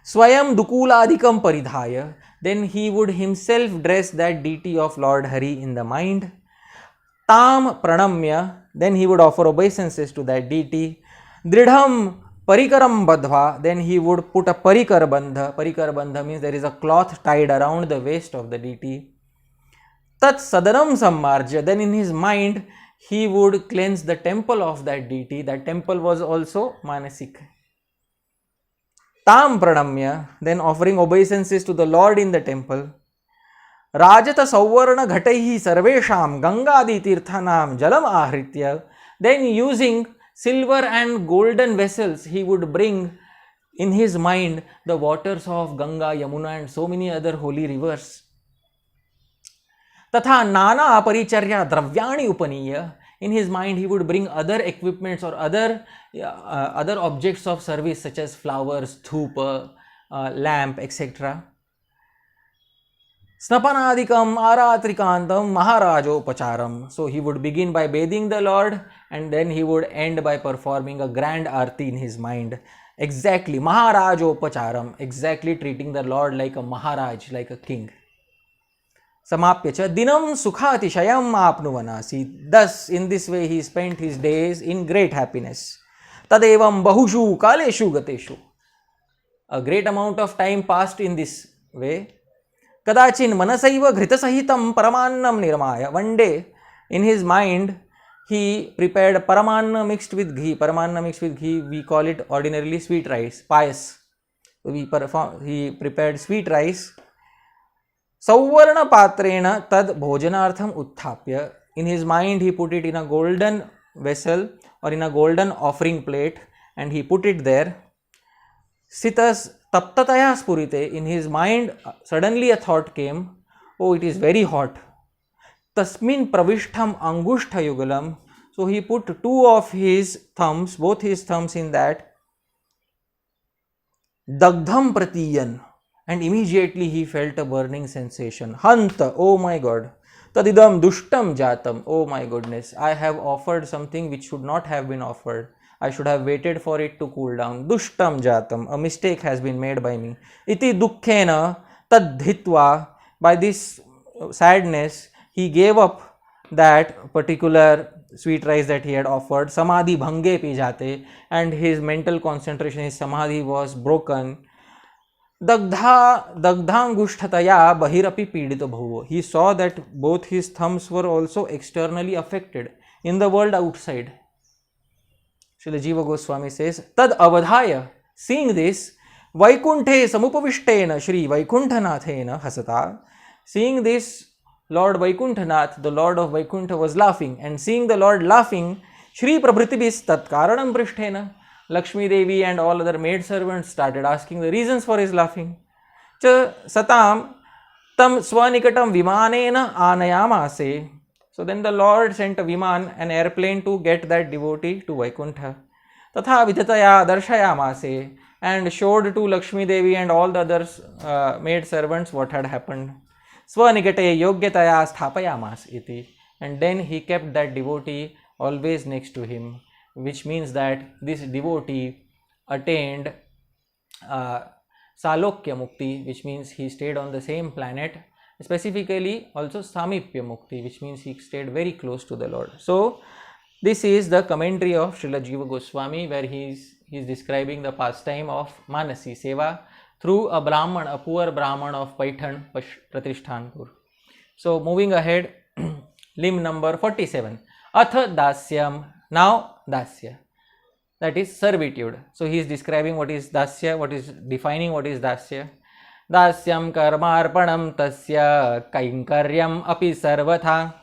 Swayam Dukuladikam Paridhaya, then he would himself dress that deity of Lord Hari in the mind. Tam Pranamya, then he would offer obeisances to that deity. Dridham Parikaram Badhva, then he would put a Parikar Bandha. Parikar Bandha means there is a cloth tied around the waist of the deity. Tat Sadanam Sammarja, then in his mind he would cleanse the temple of that deity. That temple was also Manasik. Tam Pranamya, then offering obeisances to the Lord in the temple. Rajata Sauvarna Ghataihi Sarvesham Gangadi Tirthanam Jalam Ahritya, then using silver and golden vessels he would bring in his mind the waters of Ganga, Yamuna and so many other holy rivers. Tatha Nana Paricharya Dravyani Upaniya, in his mind he would bring other equipments or other objects of service such as flowers, thupa, lamp, etc. Snapanadikam Aratrikantam Maharajopacharam. So he would begin by bathing the Lord and then he would end by performing a grand arti in his mind. Exactly, Maharajopacharam, exactly treating the Lord like a Maharaj, like a king. Samapyacha Dinam Sukhatishayam Apnuvanasi. Thus, in this way, he spent his days in great happiness. Tadevam Bahushu Kaleshu Gateshu. A great amount of time passed in this way. Kadachin Manasaiva Ghritasahitam Paramannam Nirmaya. One day, in his mind, he prepared paramanna mixed with ghee. Paramanna mixed with ghee, we call it ordinarily sweet rice, payas. So he prepared sweet rice. Sauvarna patrena tad bhojanartham utthapya. In his mind he put it in a golden vessel or in a golden offering plate and he put it there. Sitas taptataya spurite. In his mind suddenly a thought came, oh, it is very hot. Tasmin pravishtham angushta yugalam. So he put two of his thumbs, both his thumbs in that. Dagdham pratiyan. And immediately he felt a burning sensation. Hanta, oh my God. Tadidam dushtam jatam, oh my goodness. I have offered something which should not have been offered. I should have waited for it to cool down. Dushtam jatam, a mistake has been made by me. Iti dukkhena tadhitva, by this sadness, he gave up that particular sweet rice that he had offered. Samadhi bhange pijate, and his mental concentration, his samadhi was broken. Dagdhangushtataya bahirapi pidita bhuvo. He saw that both his thumbs were also externally affected in the world outside. Srila Jiva Goswami says, Tad avadhaya, seeing this, Vaikunthe samupavishtena Shri Vaikuntanathena hasata. Seeing this, Lord Vaikuntanath, the Lord of Vaikuntha, was laughing, and seeing the Lord laughing, Shri Prabhritibis tat karanam prishtena. Lakshmi Devi and all other maid servants started asking the reasons for his laughing. Cha satam tam swanikatam vimanena anayamase. So then the Lord sent a viman, an airplane, to get that devotee to Vaikuntha. Tatha vidhataya darshayamase, and showed to Lakshmi Devi and all the others maid servants what had happened. Swanikate yogyataya sthapayamas iti. And then he kept that devotee always next to him, which means that this devotee attained Salokya Mukti, which means he stayed on the same planet, specifically also Samipya Mukti, which means he stayed very close to the Lord. So this is the commentary of Srila Jiva Goswami, where he is describing the pastime of Manasi Seva through a Brahman, a poor Brahman of Paithan, Pratishtanpur. So moving ahead, limb number 47. Atha Dasyam. Now Dasya, that is servitude. So he is describing what is Dasya, defining what is Dasya. Dasyam karmarpanam tasya kainkaryam api sarvatha.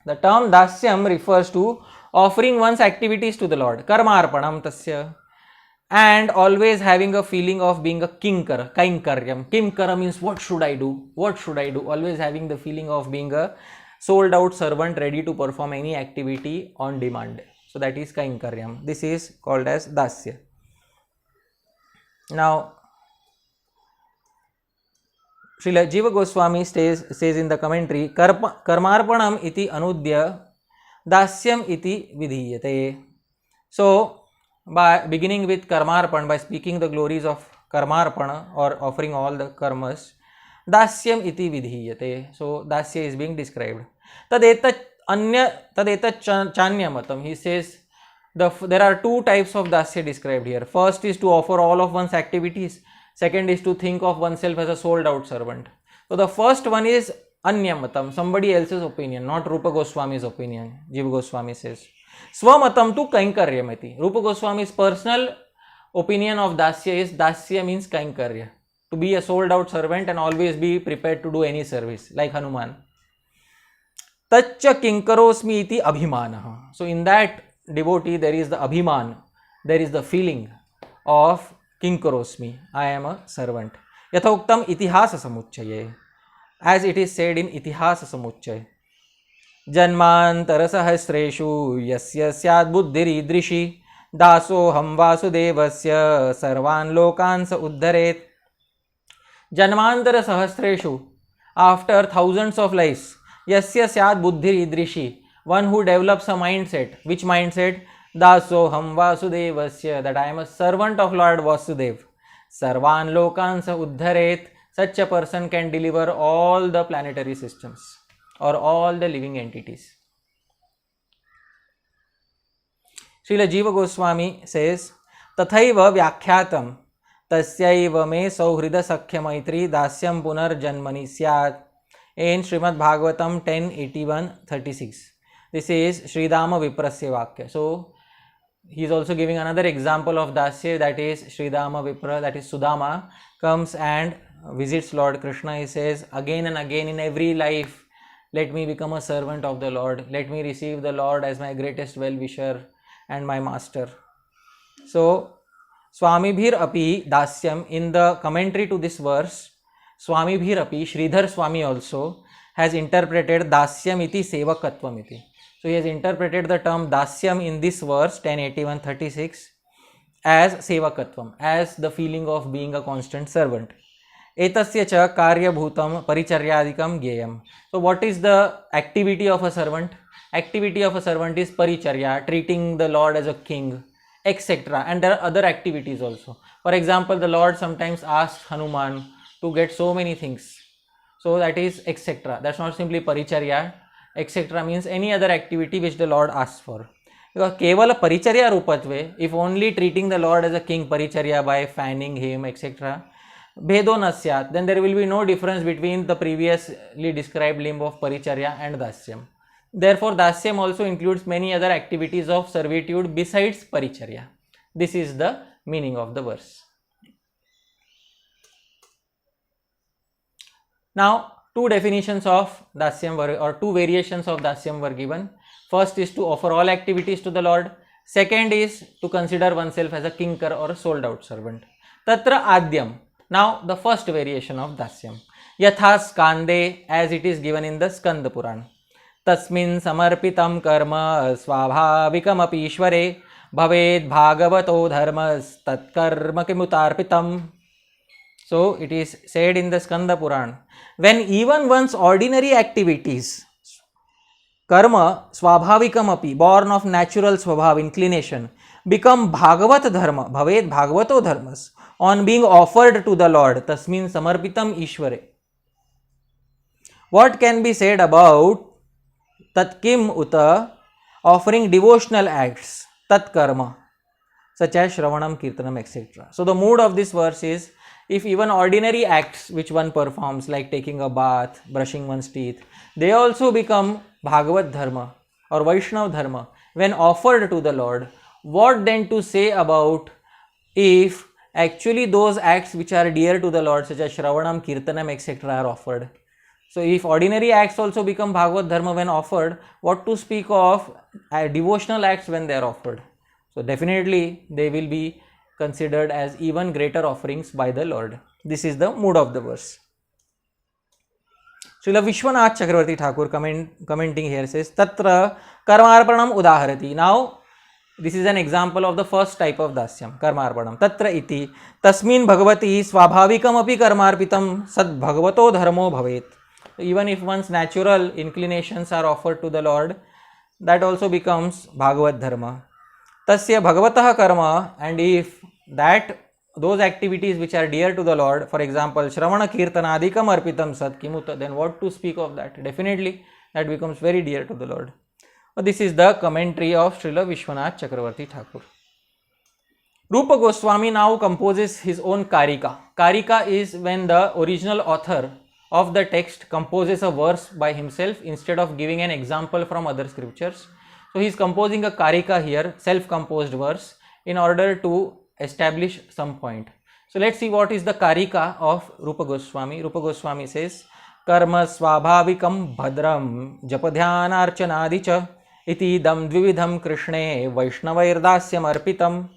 The term Dasyam refers to offering one's activities to the Lord. Karmarpanam tasya. And always having a feeling of being a kinkara, kainkaryam. Kinkara means what should I do? What should I do? Always having the feeling of being a sold out servant ready to perform any activity on demand. So that is kainkaryam. This is called as dasya. Now, Srila Jiva Goswami says in the commentary, Karmarpanam iti anudya dasyam iti vidhiyate. So, by beginning with Karmarpan, by speaking the glories of Karmarpana or offering all the karmas, Dasyam iti vidhiyate. So, Dasya is being described. Tadetat chanyamatam. He says there are two types of Dasya described here. First is to offer all of one's activities. Second is to think of oneself as a sold out servant. So, the first one is Anyamatam, somebody else's opinion, not Rupa Goswami's opinion. Jiva Goswami says. Swamatam tu Kainkaryamati. Rupa Goswami's personal opinion of Dasya is Dasya means Kainkarya. To be a sold out servant and always be prepared to do any service, like Hanuman. Taccha kinkarosmi iti abhimanaha. So in that devotee there is the abhiman, there is the feeling of kinkarosmi, I am a servant. Yathoktam itihasa samucchaye. As it is said in Itihasa Samucchay. Janmantara sahasreshu yasya syad buddhiridrishi dasoham vasudevasya sarvan lokan sa uddharet. Janmantara sahasreshu, after thousands of lives, yasya syad buddhiridrishi, one who develops a mindset. Which mindset? Dasoham vasudevasya, that I am a servant of Lord Vasudev. Sarvan lokan sa uddharet. Such a person can deliver all the planetary systems or all the living entities. Srila Jiva Goswami says, Tathaiva vyakhyatam tasyaiva me sauhrida sakhya maitri dasyam punar janmani syat in Srimad Bhagavatam 10:81-36. This is Sridama Viprasya Vakya. So, he is also giving another example of Dasya, that is Sridama Vipra, that is Sudama, comes and visits Lord Krishna. He says again and again in every life, let me become a servant of the Lord, let me receive the Lord as my greatest well-wisher and my master. So Swami Bhir Api Dasyam, in the commentary to this verse, Swami Bhir Api, Sridhar Swami also has interpreted Dasyam iti sevakatvam iti. So he has interpreted the term Dasyam in this verse 10:81-36 as sevakatvam, as the feeling of being a constant servant. Etasya cha karyabhutam paricharyadikam gyeyam. So what is the activity of a servant? Activity of a servant is paricharya, treating the Lord as a king, etc. And there are other activities also. For example, the Lord sometimes asks Hanuman to get so many things. So that is etc. That's not simply paricharya. Etc. means any other activity which the Lord asks for. Because kevala paricharya rupatve, if only treating the Lord as a king, paricharya by fanning him, etc., bhedo nasyat, then there will be no difference between the previously described limb of paricharya and dasyam. Therefore, dasyam also includes many other activities of servitude besides paricharya. This is the meaning of the verse. Now, two definitions of dasyam or two variations of dasyam were given. First is to offer all activities to the Lord. Second is to consider oneself as a kinkar or a sold out servant. Tatra adyam. Now, the first variation of dasyam. Yatha skande, as it is given in the Skanda Puran. Tasmin samarpitam karma svabhavikam api ishvare bhaved bhagavato dharmas tat karma kimutarpitam. So, it is said in the Skanda Puran, when even one's ordinary activities, karma svabhavikam api, born of natural swabhav, inclination, become bhagavat dharma, bhaved bhagavato dharmas, on being offered to the Lord, tasmin samarpitam ishvare. What can be said about tat kim uta, offering devotional acts, tat karma, such as Shravanam, Kirtanam, etc. So the mood of this verse is, if even ordinary acts which one performs, like taking a bath, brushing one's teeth, they also become Bhagavat Dharma or Vaishnav Dharma when offered to the Lord, what then to say about if actually those acts which are dear to the Lord, such as Shravanam, Kirtanam, etc. are offered? So if ordinary acts also become Bhagavat Dharma when offered, what to speak of devotional acts when they are offered? So definitely they will be considered as even greater offerings by the Lord. This is the mood of the verse. Srila Vishwanath Chakravarti Thakur commenting here says, Tatra karmarpanam udaharati. Now, this is an example of the first type of dasyam, karmarpanam. Tatra iti tasmin bhagavati swabhavikam api karmarpitam sad bhagavato dharmo bhavet. Even if one's natural inclinations are offered to the Lord, that also becomes Bhagavat Dharma. tasya bhagavatah karma, and if that those activities which are dear to the Lord, for example, Shravana Kirtanadikam Arpitam Sat Kimuta, then what to speak of that? Definitely that becomes very dear to the Lord. This is the commentary of Srila Vishwanath Chakravarti Thakur. Rupa Goswami now composes his own Karika. Karika is when the original author of the text composes a verse by himself instead of giving an example from other scriptures. So he is composing a Karika here, self-composed verse, in order to establish some point. So let's see what is the Karika of Rupa Goswami. Rupa Goswami says, Karma swabhavikam bhadram japadhyanarchanadicha iti dam dvividham krishne vaishnavairdhasyam arpitam.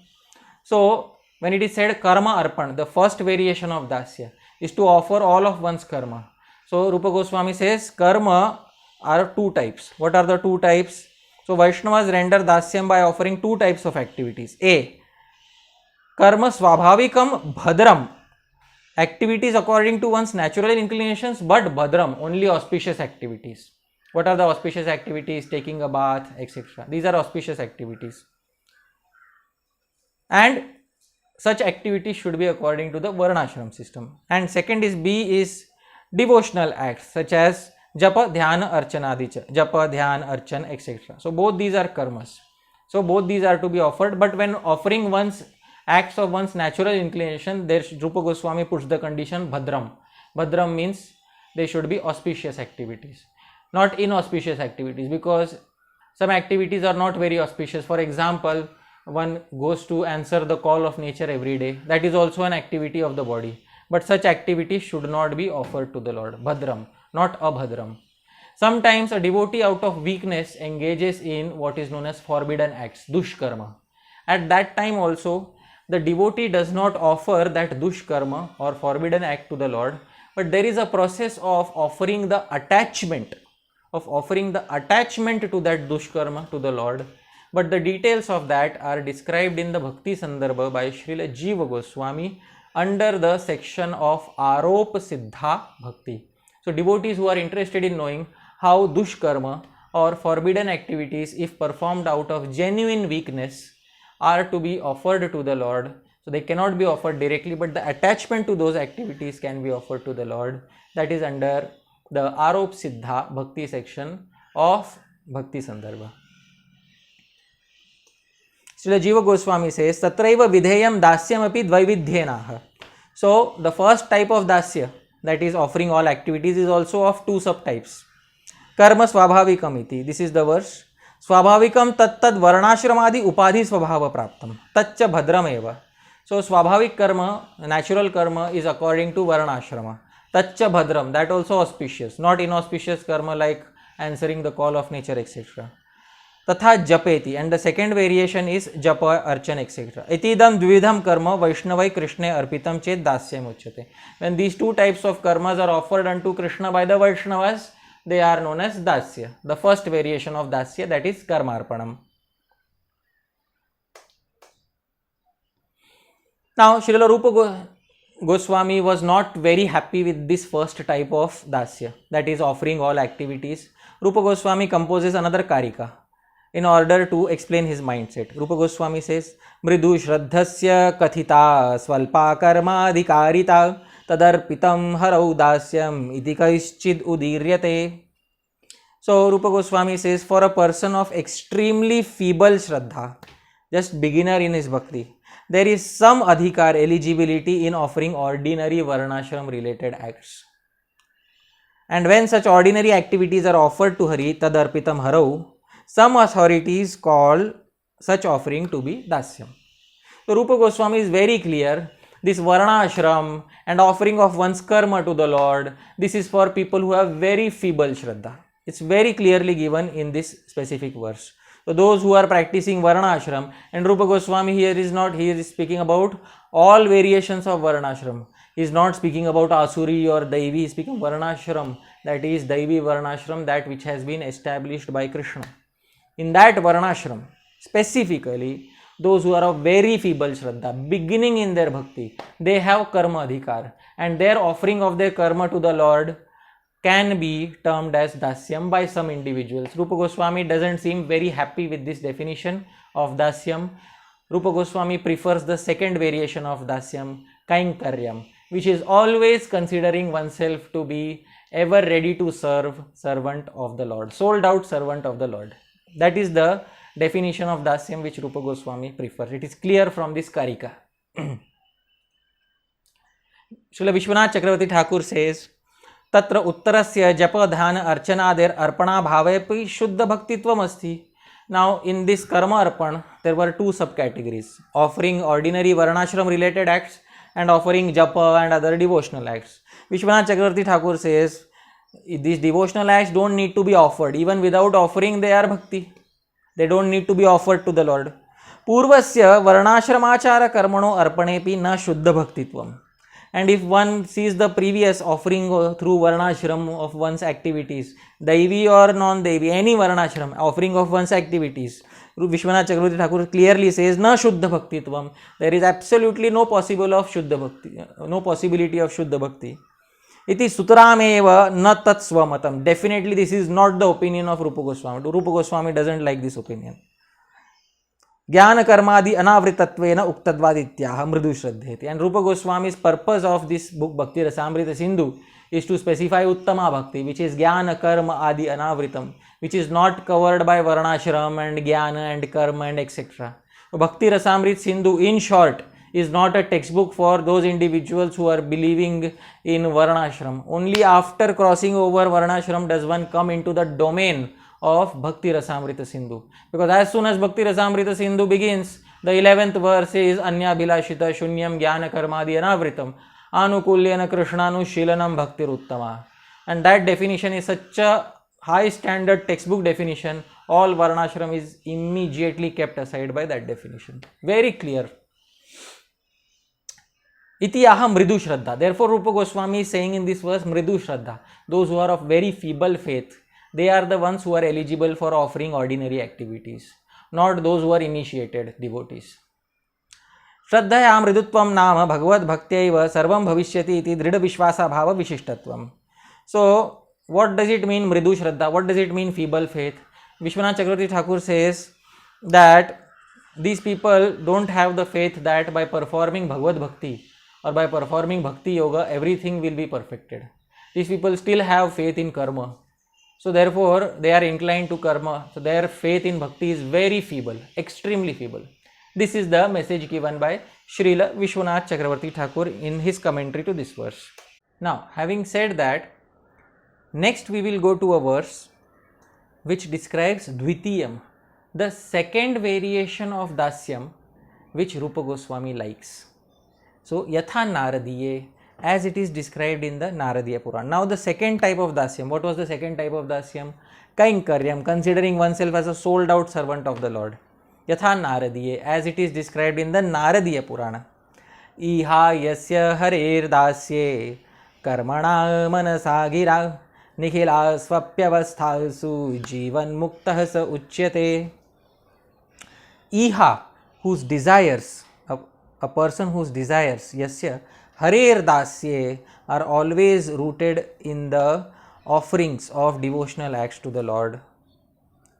So when it is said karma arpan, the first variation of dasya is to offer all of one's karma. So Rupa Goswami says karma are two types. What are the two types? So Vaishnavas render dasyam by offering two types of activities. A, karma swabhavikam bhadram, activities according to one's natural inclinations, but bhadram, only auspicious activities. What are the auspicious activities? Taking a bath, etc. These are auspicious activities. And such activities should be according to the Varnashram system. And second is B, is devotional acts such as Japa, Dhyana, Archanadicha, Japa, Dhyan, Archan, etc. So both these are karmas. So both these are to be offered, but when offering one's acts of one's natural inclination, there Rupa Goswami puts the condition Bhadram. Bhadram means they should be auspicious activities, not inauspicious activities, because some activities are not very auspicious. For example, one goes to answer the call of nature every day. That is also an activity of the body. But such activities should not be offered to the Lord. Bhadram, not abhadram. Sometimes a devotee out of weakness engages in what is known as forbidden acts, dushkarma. At that time also, the devotee does not offer that dushkarma or forbidden act to the Lord, but there is a process of offering the attachment to that dushkarma to the Lord. But the details of that are described in the Bhakti Sandarbha by Srila Jiva Goswami under the section of Arop Siddha Bhakti. So devotees who are interested in knowing how dushkarma or forbidden activities, if performed out of genuine weakness, are to be offered to the Lord. So they cannot be offered directly, but the attachment to those activities can be offered to the Lord. That is under the Arop Siddha Bhakti section of Bhakti Sandarbha. Srila Jiva Goswami says, Tatraiva vidheyam dasyam api dvaividhyenaha. So the first type of dasya, that is offering all activities, is also of two subtypes. Karma swabhavikam iti. This is the verse. Swabhavikam tattad varnashramadi upadhi swabhava praptam. Taccha bhadram eva. So swabhavik karma, natural karma, is according to varnashrama. Taccha bhadram, that also auspicious, not inauspicious karma like answering the call of nature, etc. Tatha japeti, and the second variation is japa, archan, etc. Itidam dvidham karma vaishnavai krishne arpitam chet dasyam uchyate. When these two types of karmas are offered unto Krishna by the Vaishnavas, they are known as dasya. The first variation of dasya, that is karmarpanam. Now Srila Rupa Goswami was not very happy with this first type of dasya, that is offering all activities. Rupa Goswami composes another karika in order to explain his mindset. Rupa Goswami says, Mridu shraddhasya kathita swalpa karma adhikarita tadarpitam harau dasyam iti kaischid udiryate. So Rupa Goswami says, for a person of extremely feeble shraddha, just beginner in his bhakti, there is some adhikar, eligibility in offering ordinary varnashram related acts. And when such ordinary activities are offered to Hari, tadarpitam harau, some authorities call such offering to be dasyam. So Rupa Goswami is very clear, this varna ashram and offering of one's karma to the Lord, this is for people who have very feeble shraddha. It's very clearly given in this specific verse. So those who are practicing varna ashram, and Rupa Goswami here is not, he is speaking about all variations of varna ashram. He is not speaking about asuri or daivi, he is speaking varna ashram, that is daivi varna ashram, that which has been established by Krishna. In that varnashram, specifically, those who are of very feeble shraddha, beginning in their bhakti, they have karma adhikar, and their offering of their karma to the Lord can be termed as dasyam by some individuals. Rupa Goswami doesn't seem very happy with this definition of dasyam. Rupa Goswami prefers the second variation of dasyam, kainkaryam, which is always considering oneself to be ever ready to serve, servant of the Lord, sold out servant of the Lord. That is the definition of dasyam which Rupa Goswami prefers. It is clear from this karika. Srila Vishwanath Chakravarti Thakur says, तत्र उत्तरस्य जप ध्यान अर्चनादेर अर्पणा भावेपि शुद्ध भक्तित्वम अस्ति. Now in this karma arpan there were two subcategories, offering ordinary varnashram related acts and offering japa and other devotional acts. Vishwanath Chakravarti Thakur says these devotional acts don't need to be offered. Even without offering they are bhakti. They don't need to be offered to the Lord. Purvasya varnashramachara karmano arpanepi na shuddha bhaktitvam. And if one sees the previous offering through varnashram of one's activities, daivi or non-daivi, any varnashram, offering of one's activities, Vishwanath Chakravarti Thakur clearly says, na shuddha bhaktitvam. There is absolutely no possibility of shuddha bhakti. Iti sutrameva na tat swamatam. Definitely this is not the opinion of Rupa Goswami. Rupa Goswami doesn't like this opinion. Jnana karmadi anavritattvena uktadvadityaha mridu shraddheti. And Rupa Goswami's purpose of this book Bhakti Rasamrita Sindhu is to specify Uttama Bhakti, which is Jnana Karma Adi Anavritam, which is not covered by Varnashram and Jnana and Karma and etc. So Bhakti Rasamrita Sindhu, in short, is not a textbook for those individuals who are believing in Varnashram. Only after crossing over Varnashram does one come into the domain of Bhakti Rasamrita Sindhu. Because as soon as Bhakti Rasamrita Sindhu begins, the 11th verse is Anya Bilashita Shunyam Jnana Karmadi Anavritam Anukulyana Krishnanu Shilanam Bhakti Uttama. And that definition is such a high standard textbook definition, all Varnashram is immediately kept aside by that definition. Very clear. Iti aha mridu shraddha. Therefore, Rupa Goswami is saying in this verse, mridu shraddha. Those who are of very feeble faith, they are the ones who are eligible for offering ordinary activities, not those who are initiated devotees. Shraddhaya mridutvam nama bhagavad bhaktiyaiva sarvam bhavishyati iti dridha vishwasa bhava vishishtatvam. So, what does it mean mridu shraddha? What does it mean feeble faith? Vishwanath Chakravarti Thakur says that these people don't have the faith that by performing bhagavad bhakti or by performing bhakti yoga, everything will be perfected. These people still have faith in karma. So therefore, they are inclined to karma. So their faith in bhakti is very feeble, extremely feeble. This is the message given by Srila Vishwanath Chakravarti Thakur in his commentary to this verse. Now, having said that, next we will go to a verse which describes Dvitiyam, the second variation of Dasyam, which Rupa Goswami likes. So, Yatha Naradiye, as it is described in the Naradiya Purana. Now the second type of dasyam, what was the second type of dasyam? Kainkaryam, considering oneself as a sold out servant of the Lord. Yatha Naradiye, as it is described in the Naradiya Purana. Iha yasya harer dasye karmana manasagira nikhila swapyavasthasu jivan muktah sa uchyate. Iha, whose desires, a person whose desires, yasya harer dasye, are always rooted in the offerings of devotional acts to the Lord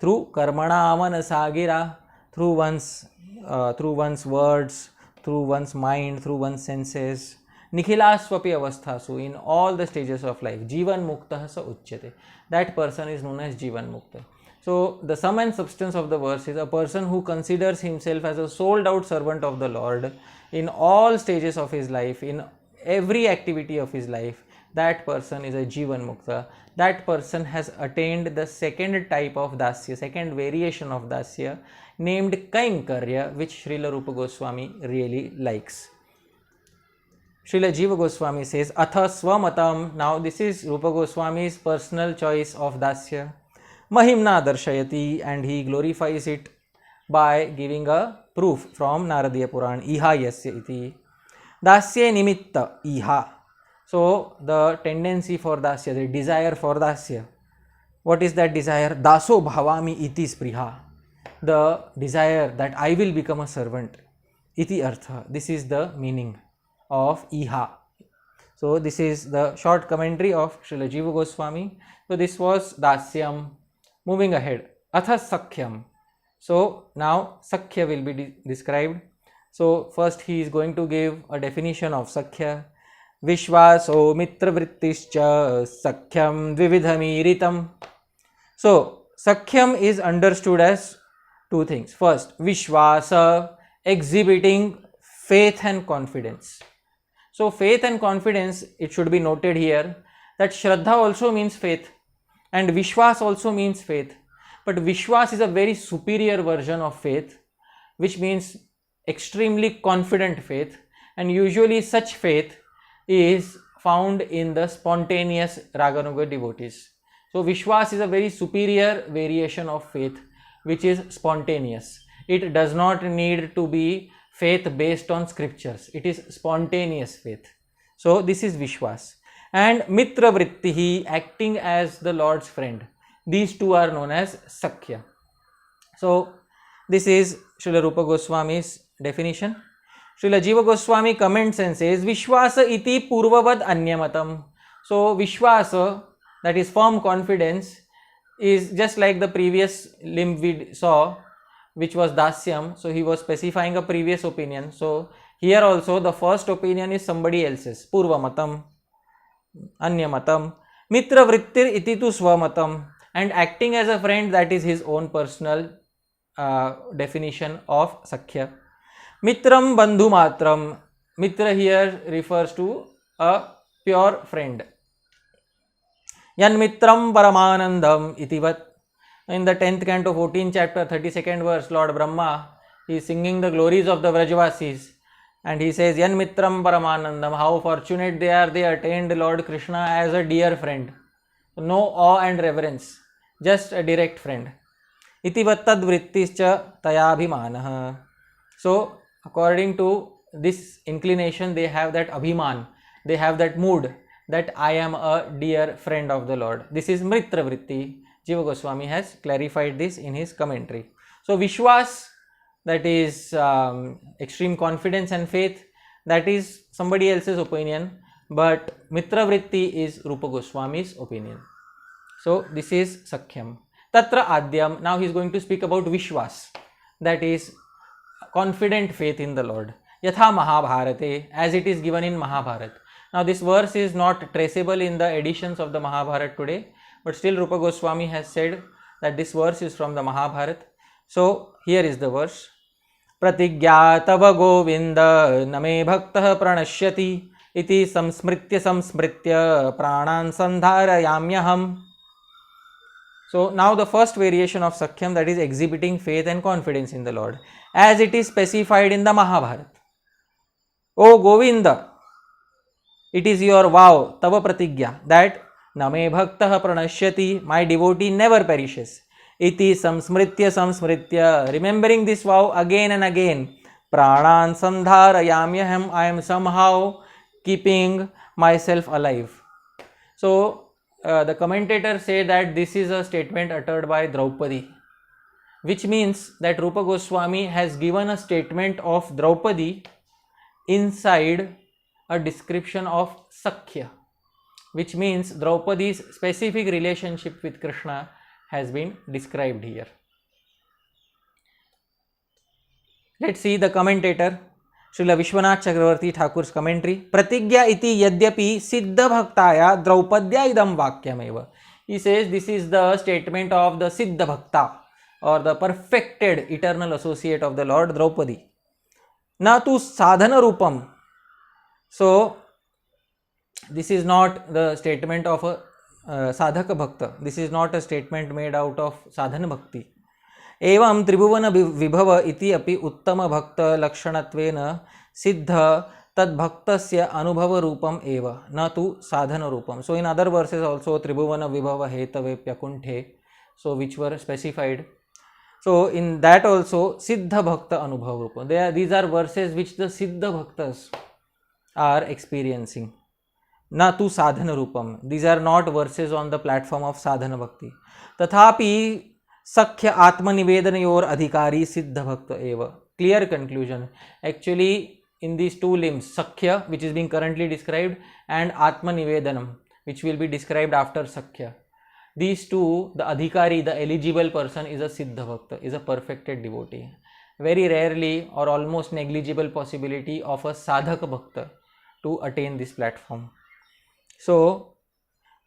through karmana manasagira, through one's words, through one's mind, through one's senses. Nikhilasvapi avasthasu, in all the stages of life. Jivan muktah sa uchyate. That person is known as Jivan mukta. So the sum and substance of the verse is a person who considers himself as a sold out servant of the Lord in all stages of his life, in every activity of his life. That person is a Jivan mukta. That person has attained the second type of dasya, second variation of dasya, named Kainkarya, which Srila Rupa Goswami really likes. Srila Jiva Goswami says, Atha Swamatam. Now this is Rupa Goswami's personal choice of dasya. Mahimna darshayati, and he glorifies it by giving a proof from Naradiya Purana. Iha yasya iti. Dasya nimitta iha. So the tendency for dasya, the desire for dasya. What is that desire? Daso bhavami iti spriha. The desire that I will become a servant. Iti artha. This is the meaning of iha. So this is the short commentary of Srila Jiva Goswami. So this was Dasyam. Moving ahead, Atha Sakhyam. So now Sakhya will be described. So first he is going to give a definition of Sakhya. Vishwaso mitra vrittischa Sakhyam dvividhamiritam. So Sakhyam is understood as two things. First, Vishwasa, exhibiting faith and confidence. So faith and confidence, it should be noted here that Shraddha also means faith and Vishwas also means faith. But Vishwas is a very superior version of faith, which means extremely confident faith, and usually such faith is found in the spontaneous Raganuga devotees. So Vishwas is a very superior variation of faith which is spontaneous. It does not need to be faith based on scriptures. It is spontaneous faith. So this is Vishwas. And Mitra Vrittihi, acting as the Lord's friend. These two are known as Sakhya. So this is Srila Rupa Goswami's definition. Srila Jiva Goswami comments and says, Vishwasa iti purvavad anyamatam. So Vishwasa, that is firm confidence, is just like the previous limb we saw, which was Dasyam. So he was specifying a previous opinion. So here also the first opinion is somebody else's. Purvamatam, Anyamatam, Mitra Vrittir iti tu swamatam. And acting as a friend, that is his own personal definition of Sakhya. Mitram Bandhu Matram. Mitra here refers to a pure friend. Yan Mitram Paramanandam itivat. In the 10th canto, 14th chapter, 32nd verse, Lord Brahma is singing the glories of the Vrajavasis. And he says, Yan Mitram Paramanandam, how fortunate they are, they attained Lord Krishna as a dear friend. No awe and reverence, just a direct friend. Itivat tad vrittischa tayabhimanaha. So, according to this inclination, they have that abhiman, they have that mood that I am a dear friend of the Lord. This is Mitra Vritti. Jiva Goswami has clarified this in his commentary. So, Vishwas, that is extreme confidence and faith, that is somebody else's opinion, but Mitra Vritti is Rupa Goswami's opinion. So this is Sakhyam. Tatra Adyam. Now he is going to speak about Vishwas, that is confident faith in the Lord. Yatha Mahabharate, as it is given in Mahabharat. Now this verse is not traceable in the editions of the Mahabharat today, but still Rupa Goswami has said that this verse is from the Mahabharat. So here is the verse. Pratigya tava govinda name bhaktah pranashyati iti samsmritya pranan sandharayamyaham. So now the first variation of Sakhyam, that is exhibiting faith and confidence in the Lord, as it is specified in the Mahabharata. O Govinda, it is your vow, tava pratigya, that name bhaktah pranashyati, my devotee never perishes. Iti samsmritya, remembering this vow again and again. Pranan sandharayamyaham, I am somehow keeping myself alive. So the commentators say that this is a statement uttered by Draupadi, which means that Rupa Goswami has given a statement of Draupadi inside a description of Sakhya, which means Draupadi's specific relationship with Krishna has been described here. Let's see the commentator, Srila Vishwanath Chakravarti Thakur's commentary. Pratigya iti yadyapi siddha bhaktaya Draupadya idam vakyameva. He says this is the statement of the siddha bhakta, or the perfected eternal associate of the Lord, Draupadi. Na tu sadhana rupam. So this is not the statement of a sadhaka bhakta. This is not a statement made out of sadhana bhakti. Evam tribhuvana vibhava iti api uttama bhakta lakshanattvena siddha tad bhaktasya anubhava rupam eva na tu sadhana rupam. So in other verses also tribhuvana vibhava hetave pyakunthe, so which were specified. So in that also siddha bhakta anubhava rupam. These are verses which the siddha bhaktas are experiencing. Na tu sadhana rupam. These are not verses on the platform of sadhana bhakti. Tathapi Sakhya Atma Nivedanayor Adhikari Siddha Bhakta Eva. Clear conclusion. Actually, in these two limbs, Sakhya, which is being currently described, and Atma Nivedanam, which will be described after Sakhya. These two, the Adhikari, the eligible person, is a Siddha Bhakta, is a perfected devotee. Very rarely or almost negligible possibility of a Sadhaka Bhakta to attain this platform. So,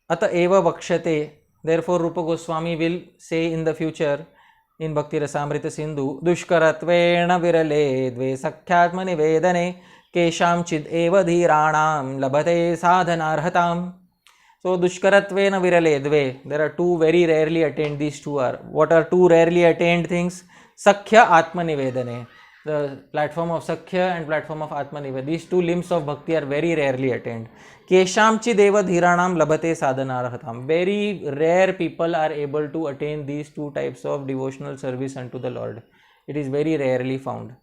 Ata eva vakshate, therefore Rupa Goswami will say in the future in Bhakti Rasamrita Sindhu, Dushkaratvena virale dve sakhyatma nivedane kesham chid eva dhiranam labhate sadhanarhatam. So Dushkaratvena virale dve, there are two very rarely attained. These two are, what are two rarely attained things? Sakhya Atma Nivedane, the platform of Sakhya and platform of Atma Nivedana. These two limbs of bhakti are very rarely attained. Keshamchi deva dhiranam labhate sadhanarhatam. Very rare people are able to attain these two types of devotional service unto the Lord. It is very rarely found.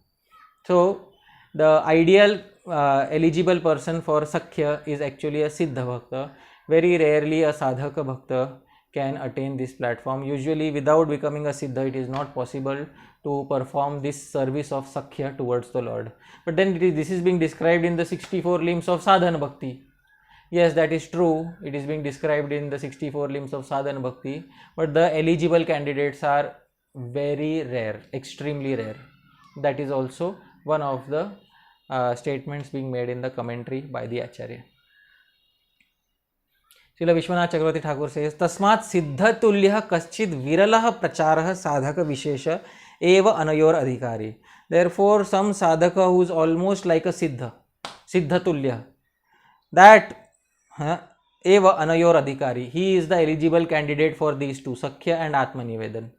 So the ideal eligible person for Sakhya is actually a Siddha Bhakta. Very rarely a Sadhaka Bhakta can attain this platform. Usually without becoming a Siddha, it is not possible to perform this service of Sakhya towards the Lord. But then this is being described in the 64 limbs of Sadhana Bhakti. Yes, that is true. It is being described in the 64 limbs of Sadhana Bhakti. But the eligible candidates are very rare, extremely rare. That is also one of the statements being made in the commentary by the Acharya. Srila Vishwanath Chakravarti Thakur says, Tasmat siddha tulyah kaschid viralah pracharah sadhaka vishesha eva anayor adhikari. Therefore, some sadhaka who is almost like a siddha tulyah, that eva anayor adhikari, he is the eligible candidate for these two, Sakhya and Atma Nivedan.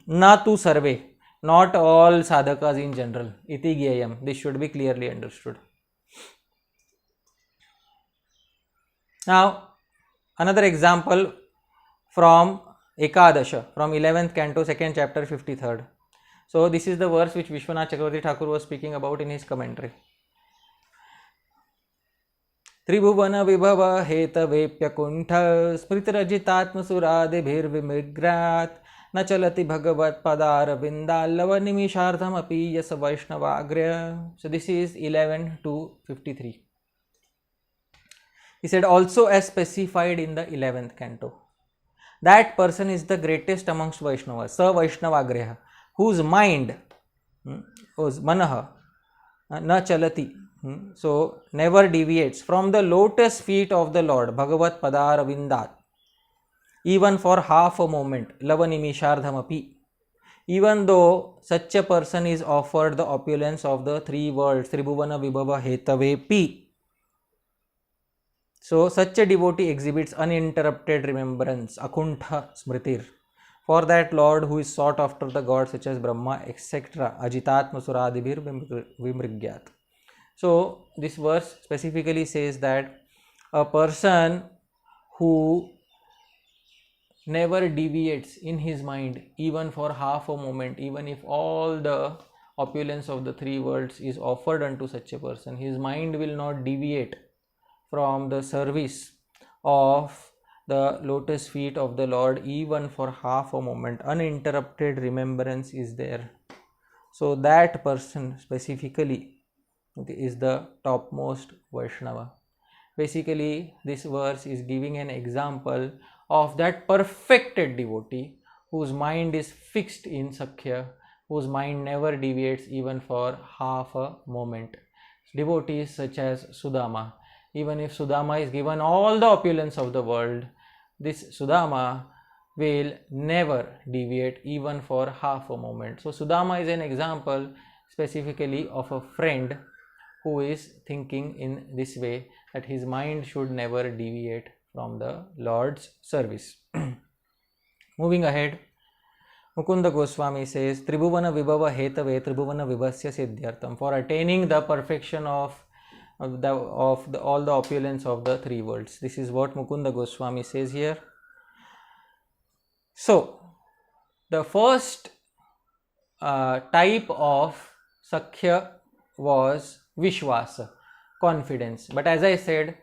Na tu sarve, not all sadhakas in general. Iti gyayam. This should be clearly understood. Now, another example from Ekadasha, from 11th canto, 2nd chapter, 53rd. So, this is the verse which Vishwanath Chakravarti Thakur was speaking about in his commentary. Tribhuvana vibhava hetavepya kuntha smritirajhitatma suradibhir vimigrat na chalati bhagavat padara vindallava nimishardham api yasa vaishnavagrya. So, this is 11 to 53. He said, also as specified in the 11th canto, that person is the greatest amongst Vaishnavas, Sa Vaishnavagriha, whose mind, whose manaha, na chalati, so never deviates from the lotus feet of the Lord, Bhagavat Padara Vindat, even for half a moment, Lavanimishardhamapi. Even though such a person is offered the opulence of the three worlds, Tribhuvana Vibhava Hetavepi. So, such a devotee exhibits uninterrupted remembrance, akuntha smritir, for that Lord who is sought after the gods such as Brahma, etc. Ajitatma suradibhir vimrigyat. So, this verse specifically says that a person who never deviates in his mind even for half a moment, even if all the opulence of the three worlds is offered unto such a person, his mind will not deviate from the service of the lotus feet of the Lord even for half a moment. Uninterrupted remembrance is there. So that person specifically is the topmost Vaishnava. Basically, this verse is giving an example of that perfected devotee whose mind is fixed in Sakhya, whose mind never deviates even for half a moment. Devotees such as Sudama. Even if Sudama is given all the opulence of the world, this Sudama will never deviate even for half a moment. So Sudama is an example specifically of a friend who is thinking in this way, that his mind should never deviate from the Lord's service. Moving ahead, Mukunda Goswami says, Tribhuvana Vibhava Hetave Tribhuvana Vibhasya Siddhyartham, for attaining the perfection of all the opulence of the three worlds. This is what Mukunda Goswami says here. So, the first type of Sakhya was Vishwasa, confidence. But as I said,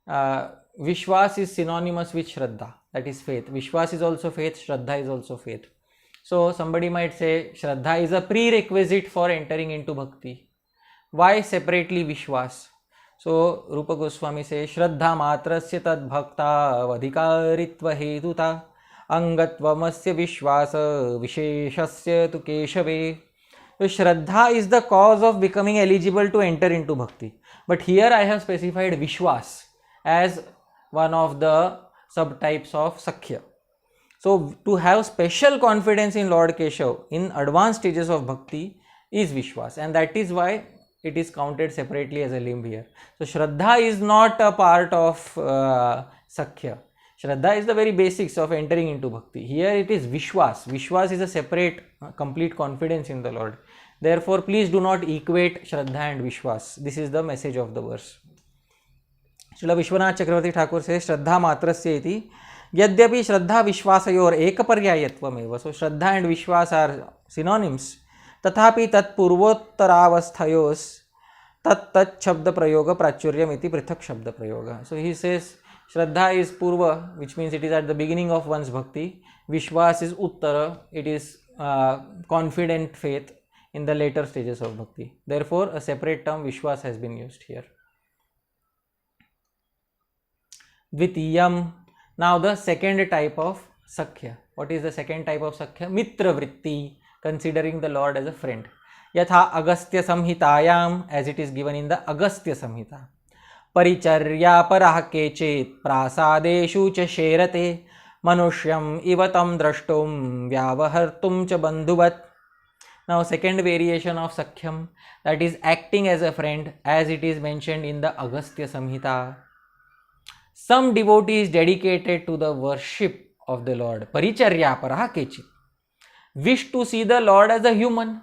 Vishwas is synonymous with Shraddha, that is faith. Vishwas is also faith, Shraddha is also faith. So, somebody might say Shraddha is a prerequisite for entering into Bhakti. Why separately Vishwas? So Rupa Goswami says, Shraddha matrasya tad bhakta vadhikaritva hetuta angatvamasya vishwasa visheshasya tu keshave. So Shraddha is the cause of becoming eligible to enter into bhakti. But here I have specified Vishwas as one of the subtypes of Sakhya. So to have special confidence in Lord Keshav in advanced stages of bhakti is Vishwas, and that is why it is counted separately as a limb here. So Shraddha is not a part of Sakhya. Shraddha is the very basics of entering into bhakti. Here it is Vishwas. Vishwas is a separate, complete confidence in the Lord. Therefore, please do not equate Shraddha and Vishwas. This is the message of the verse. Srila Vishwanath Chakravarti Thakur says, Shraddha matrasya iti yadyapi Shraddha Vishwasayor ekaparyayatvamev. So Shraddha and Vishwas are synonyms. तथापि तत्पूर्वोत्तरावस्थयोस तत् शब्द प्रयोग प्राचुर्यम इति पृथक शब्द प्रयोग. So he says Shraddha is Purva, which means it is at the beginning of one's bhakti. Vishwas is Uttara, it is confident faith in the later stages of bhakti. Therefore, a separate term Vishwas has been used here. Dvitiyam. Now the second type of Sakhya. What is the second type of Sakhya? Mitra Vritti. Considering the Lord as a friend. Yatha Agastya Samhitayam, as it is given in the Agastya Samhita. Paricharya parah kechet prasadeshu cha sherate manushyam ivatam drashtum vyavahartum cha bandhuvat. Now second variation of Sakhyam, that is acting as a friend, as it is mentioned in the Agastya Samhita. Some devotees dedicated to the worship of the Lord, Paricharya parah kechet, wish to see the Lord as a human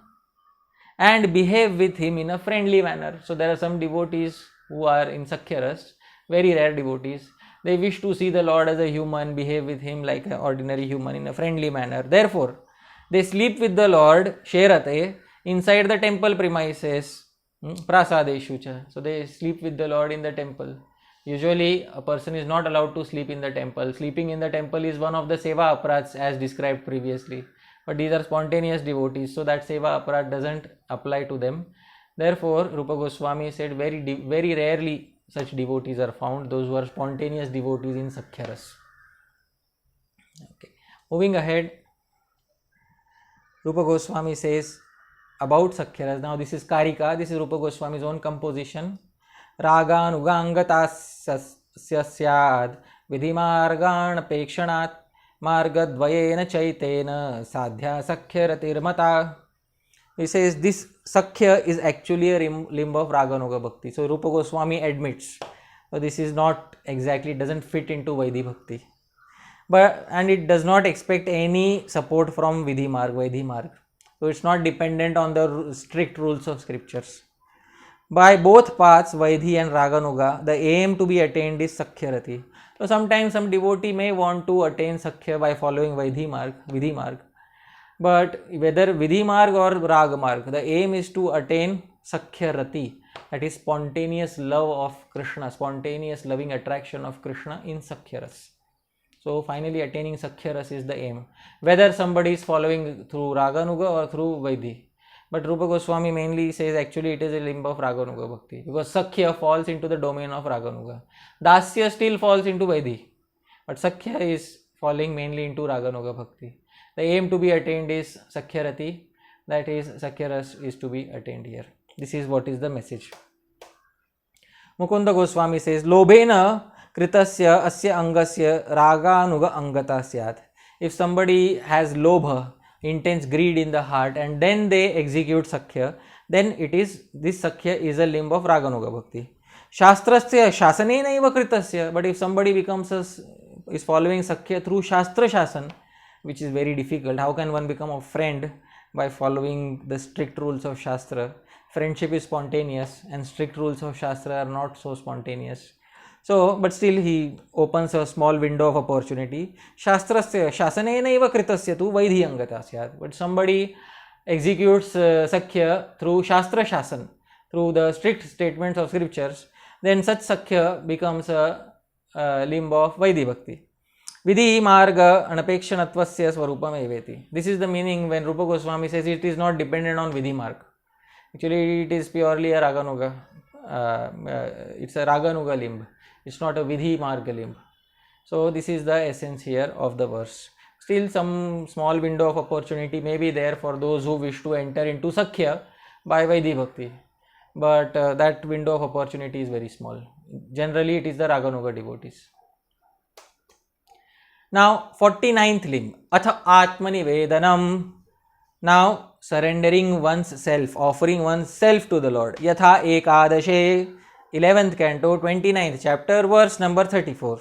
and behave with him in a friendly manner. So there are some devotees who are in Sakhya Ras, very rare devotees. They wish to see the Lord as a human, behave with him like an ordinary human in a friendly manner. Therefore, they sleep with the Lord, Sherate, inside the temple premises, Prasadeshucha. So they sleep with the Lord in the temple. Usually a person is not allowed to sleep in the temple. Sleeping in the temple is one of the seva aparats as described previously. But these are spontaneous devotees, so that seva aparat doesn't apply to them. Therefore, Rupa Goswami said very rarely such devotees are found, those who are spontaneous devotees in Sakhya Ras. Okay. Moving ahead, Rupa Goswami says about Sakhya Ras. Now this is Karika, this is Rupa Goswami's own composition. Raganugangata syad vidhimargan pekshanat margadvayena chaitena sadhya sakhya ratirmata. He says this Sakhya is actually a limb of Raganuga Bhakti. So Rupa Goswami admits, so this is not exactly, doesn't fit into Vaidhi Bhakti. And it does not expect any support from Vidhi Marg. So it's not dependent on the strict rules of scriptures. By both paths, Vaidhi and Raganuga, the aim to be attained is Sakhya Rati. So sometimes some devotee may want to attain Sakhya by following Vidhi Marg. But whether Vidhi Marg or Raga Marg, the aim is to attain Sakhya Rati, that is spontaneous love of Krishna, spontaneous loving attraction of Krishna in Sakhya Ras. So finally attaining Sakhya Ras is the aim, whether somebody is following through Raganuga or through Vaidhi. But Rupa Goswami mainly says actually it is a limb of Raganuga Bhakti, because Sakhya falls into the domain of Raganuga. Dasya still falls into Vaidhi, but Sakhya is falling mainly into Raganuga Bhakti. The aim to be attained is Sakhya Rati, that is Sakhya Ras is to be attained here. This is what is the message. Mukunda Goswami says, Lobhena kritasya asya angasya raganuga angata syat. If somebody has lobha, intense greed in the heart, and then they execute Sakhya, then it is, this Sakhya is a limb of Raganuga Bhakti. Shastrasya shasanena eva kritasya. But if somebody is following Sakhya through Shastra Shasan, which is very difficult. How can one become a friend by following the strict rules of Shastra? Friendship is spontaneous and strict rules of Shastra are not so spontaneous. So, but still he opens a small window of opportunity. Shastrasya shasanena eva kritasya tu vaidhi angata syat. But somebody executes Sakhya through Shastra Shasan, through the strict statements of scriptures, then such Sakhya becomes a limb of Vaidhi Bhakti. Vidhi marga anapekshanattvasya swarupam eveti. This is the meaning when Rupa Goswami says it is not dependent on Vidhi marg. Actually, it is purely a Raganuga. It's a Raganuga limb. It's not a Vidhi Marga limb. So this is the essence here of the verse. Still some small window of opportunity may be there for those who wish to enter into Sakhya by Vaidhi Bhakti. But that window of opportunity is very small. Generally it is the Raganuga devotees. Now 49th limb, Atha Atmanivedanam. Now surrendering one's self, offering one's self to the Lord. Yatha Ekadashe, 11th canto, 29th chapter, verse number 34.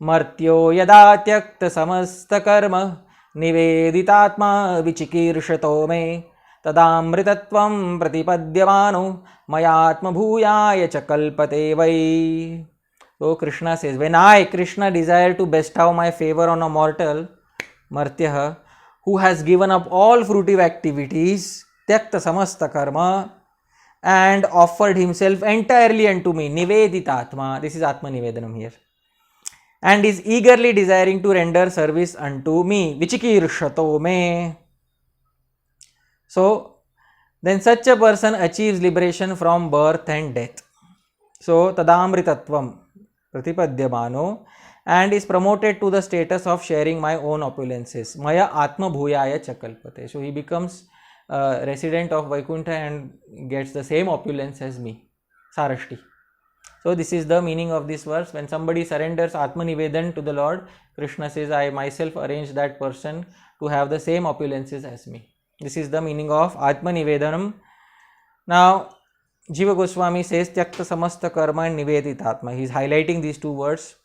Martyo yada tyakta samasta karma niveditaatma vichikirshato me tadamritatvam pratipadyamano mayatma bhuyaya cha kalpate vai. So Krishna says, when I, Krishna, desire to bestow my favor on a mortal, Martyah, who has given up all fruitive activities, tyakta samasta karma, and offered himself entirely unto me, niveditatma, this is Atma Nivedanam here, and is eagerly desiring to render service unto me, vichikirshato me. So then such a person achieves liberation from birth and death. So tadamritatvam pratipadyamano, and is promoted to the status of sharing my own opulences. Maya atma bhuyaya chakalpate. So he becomes a resident of Vaikuntha and gets the same opulence as me, Sarashti. So this is the meaning of this verse. When somebody surrenders Atma Nivedan to the Lord, Krishna says, I myself arrange that person to have the same opulences as me. This is the meaning of Atma Nivedanam. Now Jiva Goswami says, Tyakta samasta karma and niveditatma. He is highlighting these two words.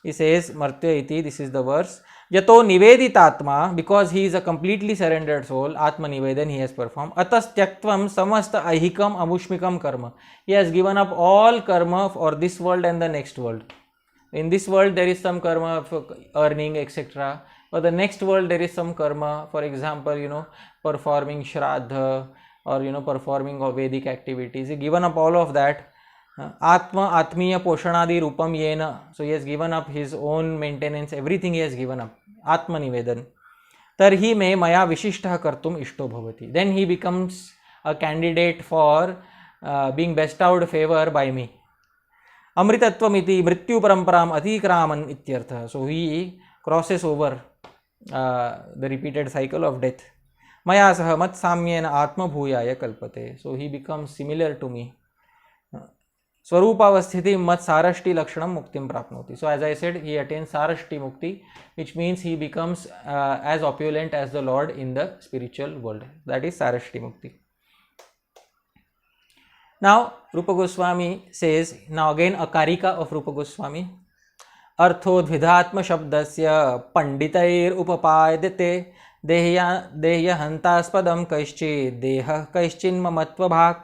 He says, Martya iti, this is the verse. Yato niveditatma, because he is a completely surrendered soul, Atma Nivedan he has performed. Atas tyaktvam samasta ahikam amushmikam karma. He has given up all karma for this world and the next world. In this world there is some karma for earning, etc. For the next world there is some karma, for example, performing shraddha or performing Vedic activities. He has given up all of that. Atma Atmiya Poshanadi Rupam Yena. So he has given up his own maintenance, everything he has given up. Atma Nivedan. Tarhi me maya vishishtah kartum ishto bhavati. Then he becomes a candidate for being bestowed favor by me. Amritatvam iti mrityu paramparam atikraman ityartha. So he crosses over the repeated cycle of death. Maya saha mat samyena atma bhuyaya kalpate. So he becomes similar to me. Swarupavasthiti mat sarashti lakshanam muktim prapnoti. So as I said, he attains sarashti mukti, which means he becomes as opulent as the Lord in the spiritual world. That is sarashti mukti. Now Rupa Goswami says, now again a karika of Rupa Goswami. Artho dvidhatma shabdasya panditair upapaydate dehya hantaspadam kaishchi deha kaischin mamatva bhak.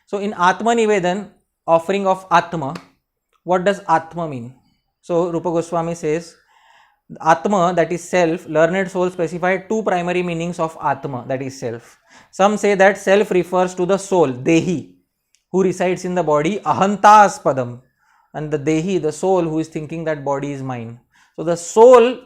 So in Atma Nivedan, offering of Atma, what does Atma mean? So Rupa Goswami says, Atma, that is self, learned soul specified two primary meanings of Atma, that is self. Some say that self refers to the soul, Dehi, who resides in the body, Ahantaspadam, and the Dehi, the soul who is thinking that body is mine. So the soul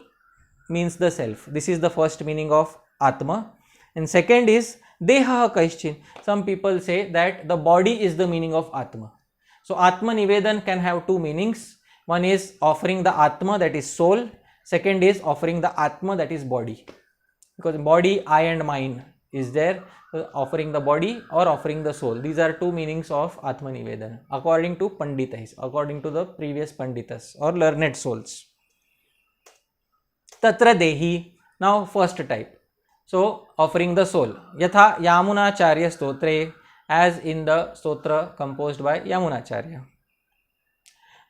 means the self. This is the first meaning of Atma. And second is Deha Kaischin. Some people say that the body is the meaning of Atma. So Atma Nivedan can have two meanings. One is offering the Atma, that is soul. Second is offering the Atma, that is body. Because body, I and mine is there. So offering the body or offering the soul. These are two meanings of Atma Nivedan according to Panditas, according to the previous Panditas or learned souls. Tatra Dehi. Now first type. So offering the soul. Yatha Yamunacharya Stotre, as in the stotra composed by Yamunacharya.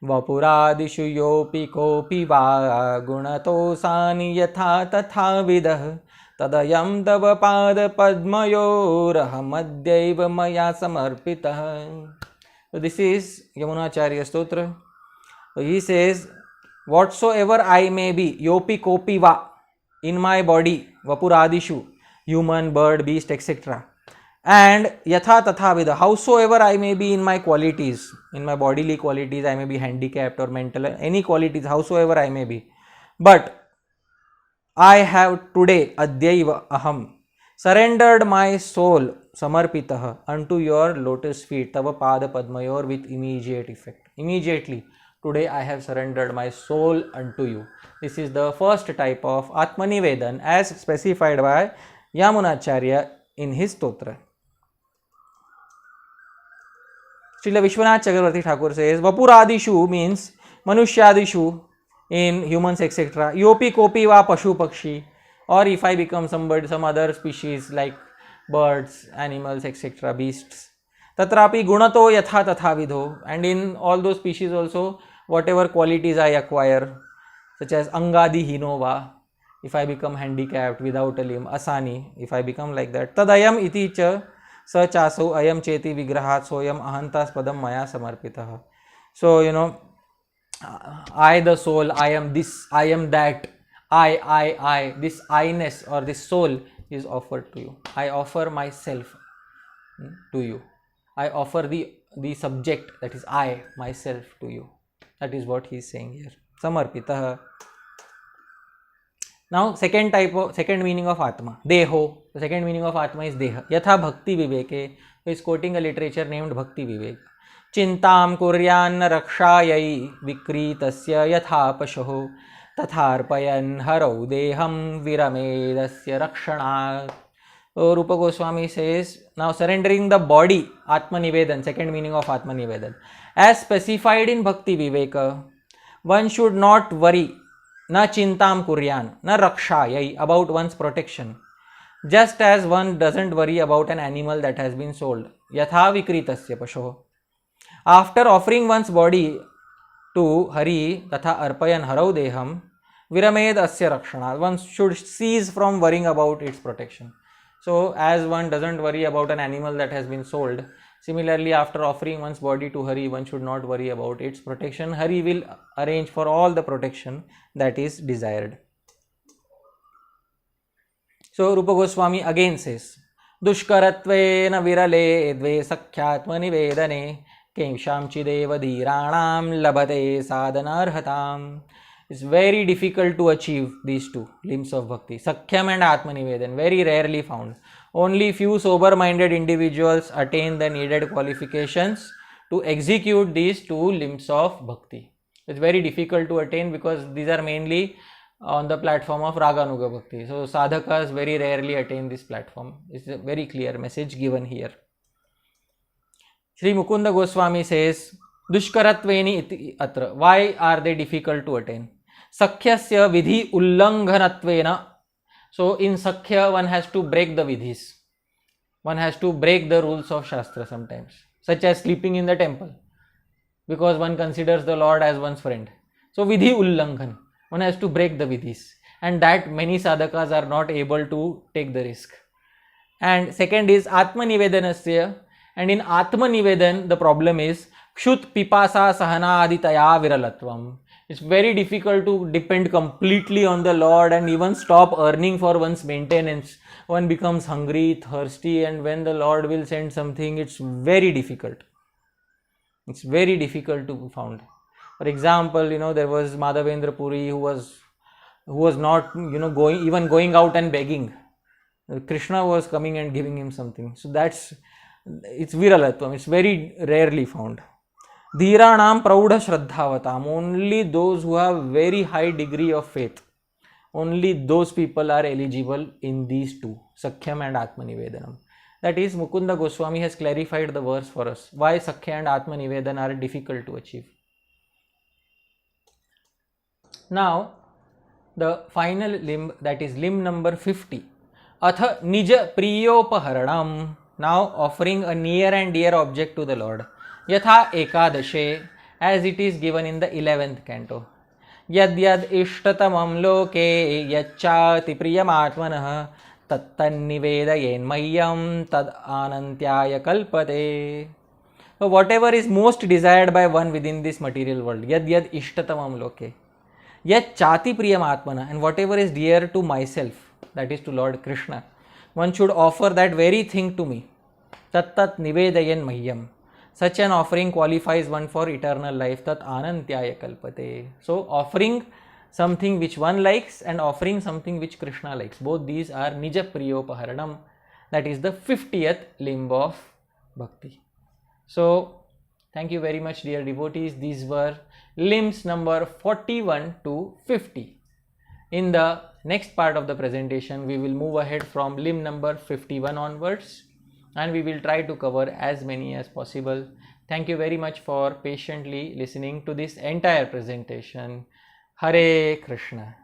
Vapuradishu yopi kopi va gunato sani yatha tatha vidah tadayam tava pada padmayor ahamadyaiva maya samarpitah. So this is Yamunacharya stotra. So he says, whatsoever I may be, yopi kopi va, in my body, vapuradishu, human, bird, beast, etc. And yatha tatha vida, howsoever I may be in my qualities, in my bodily qualities, I may be handicapped or mental, any qualities, howsoever I may be. But I have today, adyaiva aham, surrendered my soul samarpitah unto your lotus feet, tava pada padmayor, with immediate effect. Immediately, today I have surrendered my soul unto you. This is the first type of Atmanivedan as specified by Yamunacharya in his Stotra. Srila Vishwanath Chakravarti Thakur says, Vapuradishu means Manusyadishu in humans, etc. Yopi kopi va pashu pakshi, or if I become some other species like birds, animals, etc., beasts. Tatrapi gunato yatha tatha vidho, and in all those species also, whatever qualities I acquire, such as angadi hinova, if I become handicapped without a limb, asani, if I become like that, tadayam iti cha sa chaso ayam cheti vigrahat soyam ahantas padam maya samarpitah. So, I the soul, I am this, I am that, I, this I-ness or this soul is offered to you. I offer myself to you. I offer the subject, that is I, myself, to you. That is what he is saying here. Samarpitah. Now, second meaning of Atma, Deho. The second meaning of Atma is Deha. Yatha Bhakti Viveke. He is quoting a literature named Bhakti Vivek. Chintam kuryan rakshayai vikritasya yatha pashoho tatharpayan harau deham viramedasya rakshanat. Rupa Goswami says, now surrendering the body, Atma Nivedan, second meaning of Atma Nivedan. As specified in Bhakti Viveka, one should not worry, na chintam kuryan, na rakshayai, about one's protection. Just as one doesn't worry about an animal that has been sold. Yatha vikritasya pashoho. After offering one's body to Hari, tatha arpayan harau deham, viramed asya rakshana. One should cease from worrying about its protection. So, as one doesn't worry about an animal that has been sold, similarly, after offering one's body to Hari, one should not worry about its protection. Hari will arrange for all the protection that is desired. So, Rupa Goswami again says, Dushkaratvena virale dve sakhyatmani vedane Kemsham chideva dhiranam labhate sadhanarhatam. It's very difficult to achieve these two limbs of bhakti, Sakhyam and Atmanivedan, very rarely found. Only few sober-minded individuals attain the needed qualifications to execute these two limbs of bhakti. It's very difficult to attain because these are mainly on the platform of Raganuga Bhakti. So, sadhakas very rarely attain this platform. It's a very clear message given here. Sri Mukunda Goswami says, Dushkaratveni iti atra. Why are they difficult to attain? Sakhyasya vidhi ullanganatvena. So, in Sakhya, one has to break the vidhis. One has to break the rules of Shastra sometimes, such as sleeping in the temple, because one considers the Lord as one's friend. So, vidhi ullanghan. One has to break the vidhis, and that many sadhakas are not able to take the risk. And second is Atma Nivedanasya. And in Atma Nivedan, the problem is Kshut Pipasa Sahana Aditaya Viralatvam. It's very difficult to depend completely on the Lord and even stop earning for one's maintenance. One becomes hungry, thirsty, and when the Lord will send something, it's very difficult. It's very difficult to be found. For example, there was Madhavendra Puri who was not, going out and begging. Krishna was coming and giving him something. So it's viralatvam, it's very rarely found. Dhiranam praudha shraddhavatam, only those who have very high degree of faith, only those people are eligible in these two, Sakhyam and Atmanivedanam. That is, Mukunda Goswami has clarified the verse for us, why Sakhya and Atmanivedan are difficult to achieve. Now, the final limb, that is limb number 50, Atha Nija Priyopaharanam. Now offering a near and dear object to the Lord. Yatha Ekadashe, as it is given in the 11th canto. Yad yad ishtatamam loke yachati priyamatmanah tattan nivedayen mayyam tad anantyaya kalpate. So whatever is most desired by one within this material world, yad yad ishtatamam loke, yat chati priyamatmanah, and whatever is dear to myself, that is to Lord Krishna, one should offer that very thing to me. Tat tat nivedayan mahyam. Such an offering qualifies one for eternal life. Tat anantyaya kalpate. So, offering something which one likes and offering something which Krishna likes. Both these are nija priyopaharanam. that is the 50th limb of bhakti. So thank you very much, dear devotees. These were limbs number 41 to 50. In the next part of the presentation, we will move ahead from limb number 51 onwards, and we will try to cover as many as possible. Thank you very much for patiently listening to this entire presentation. Hare Krishna.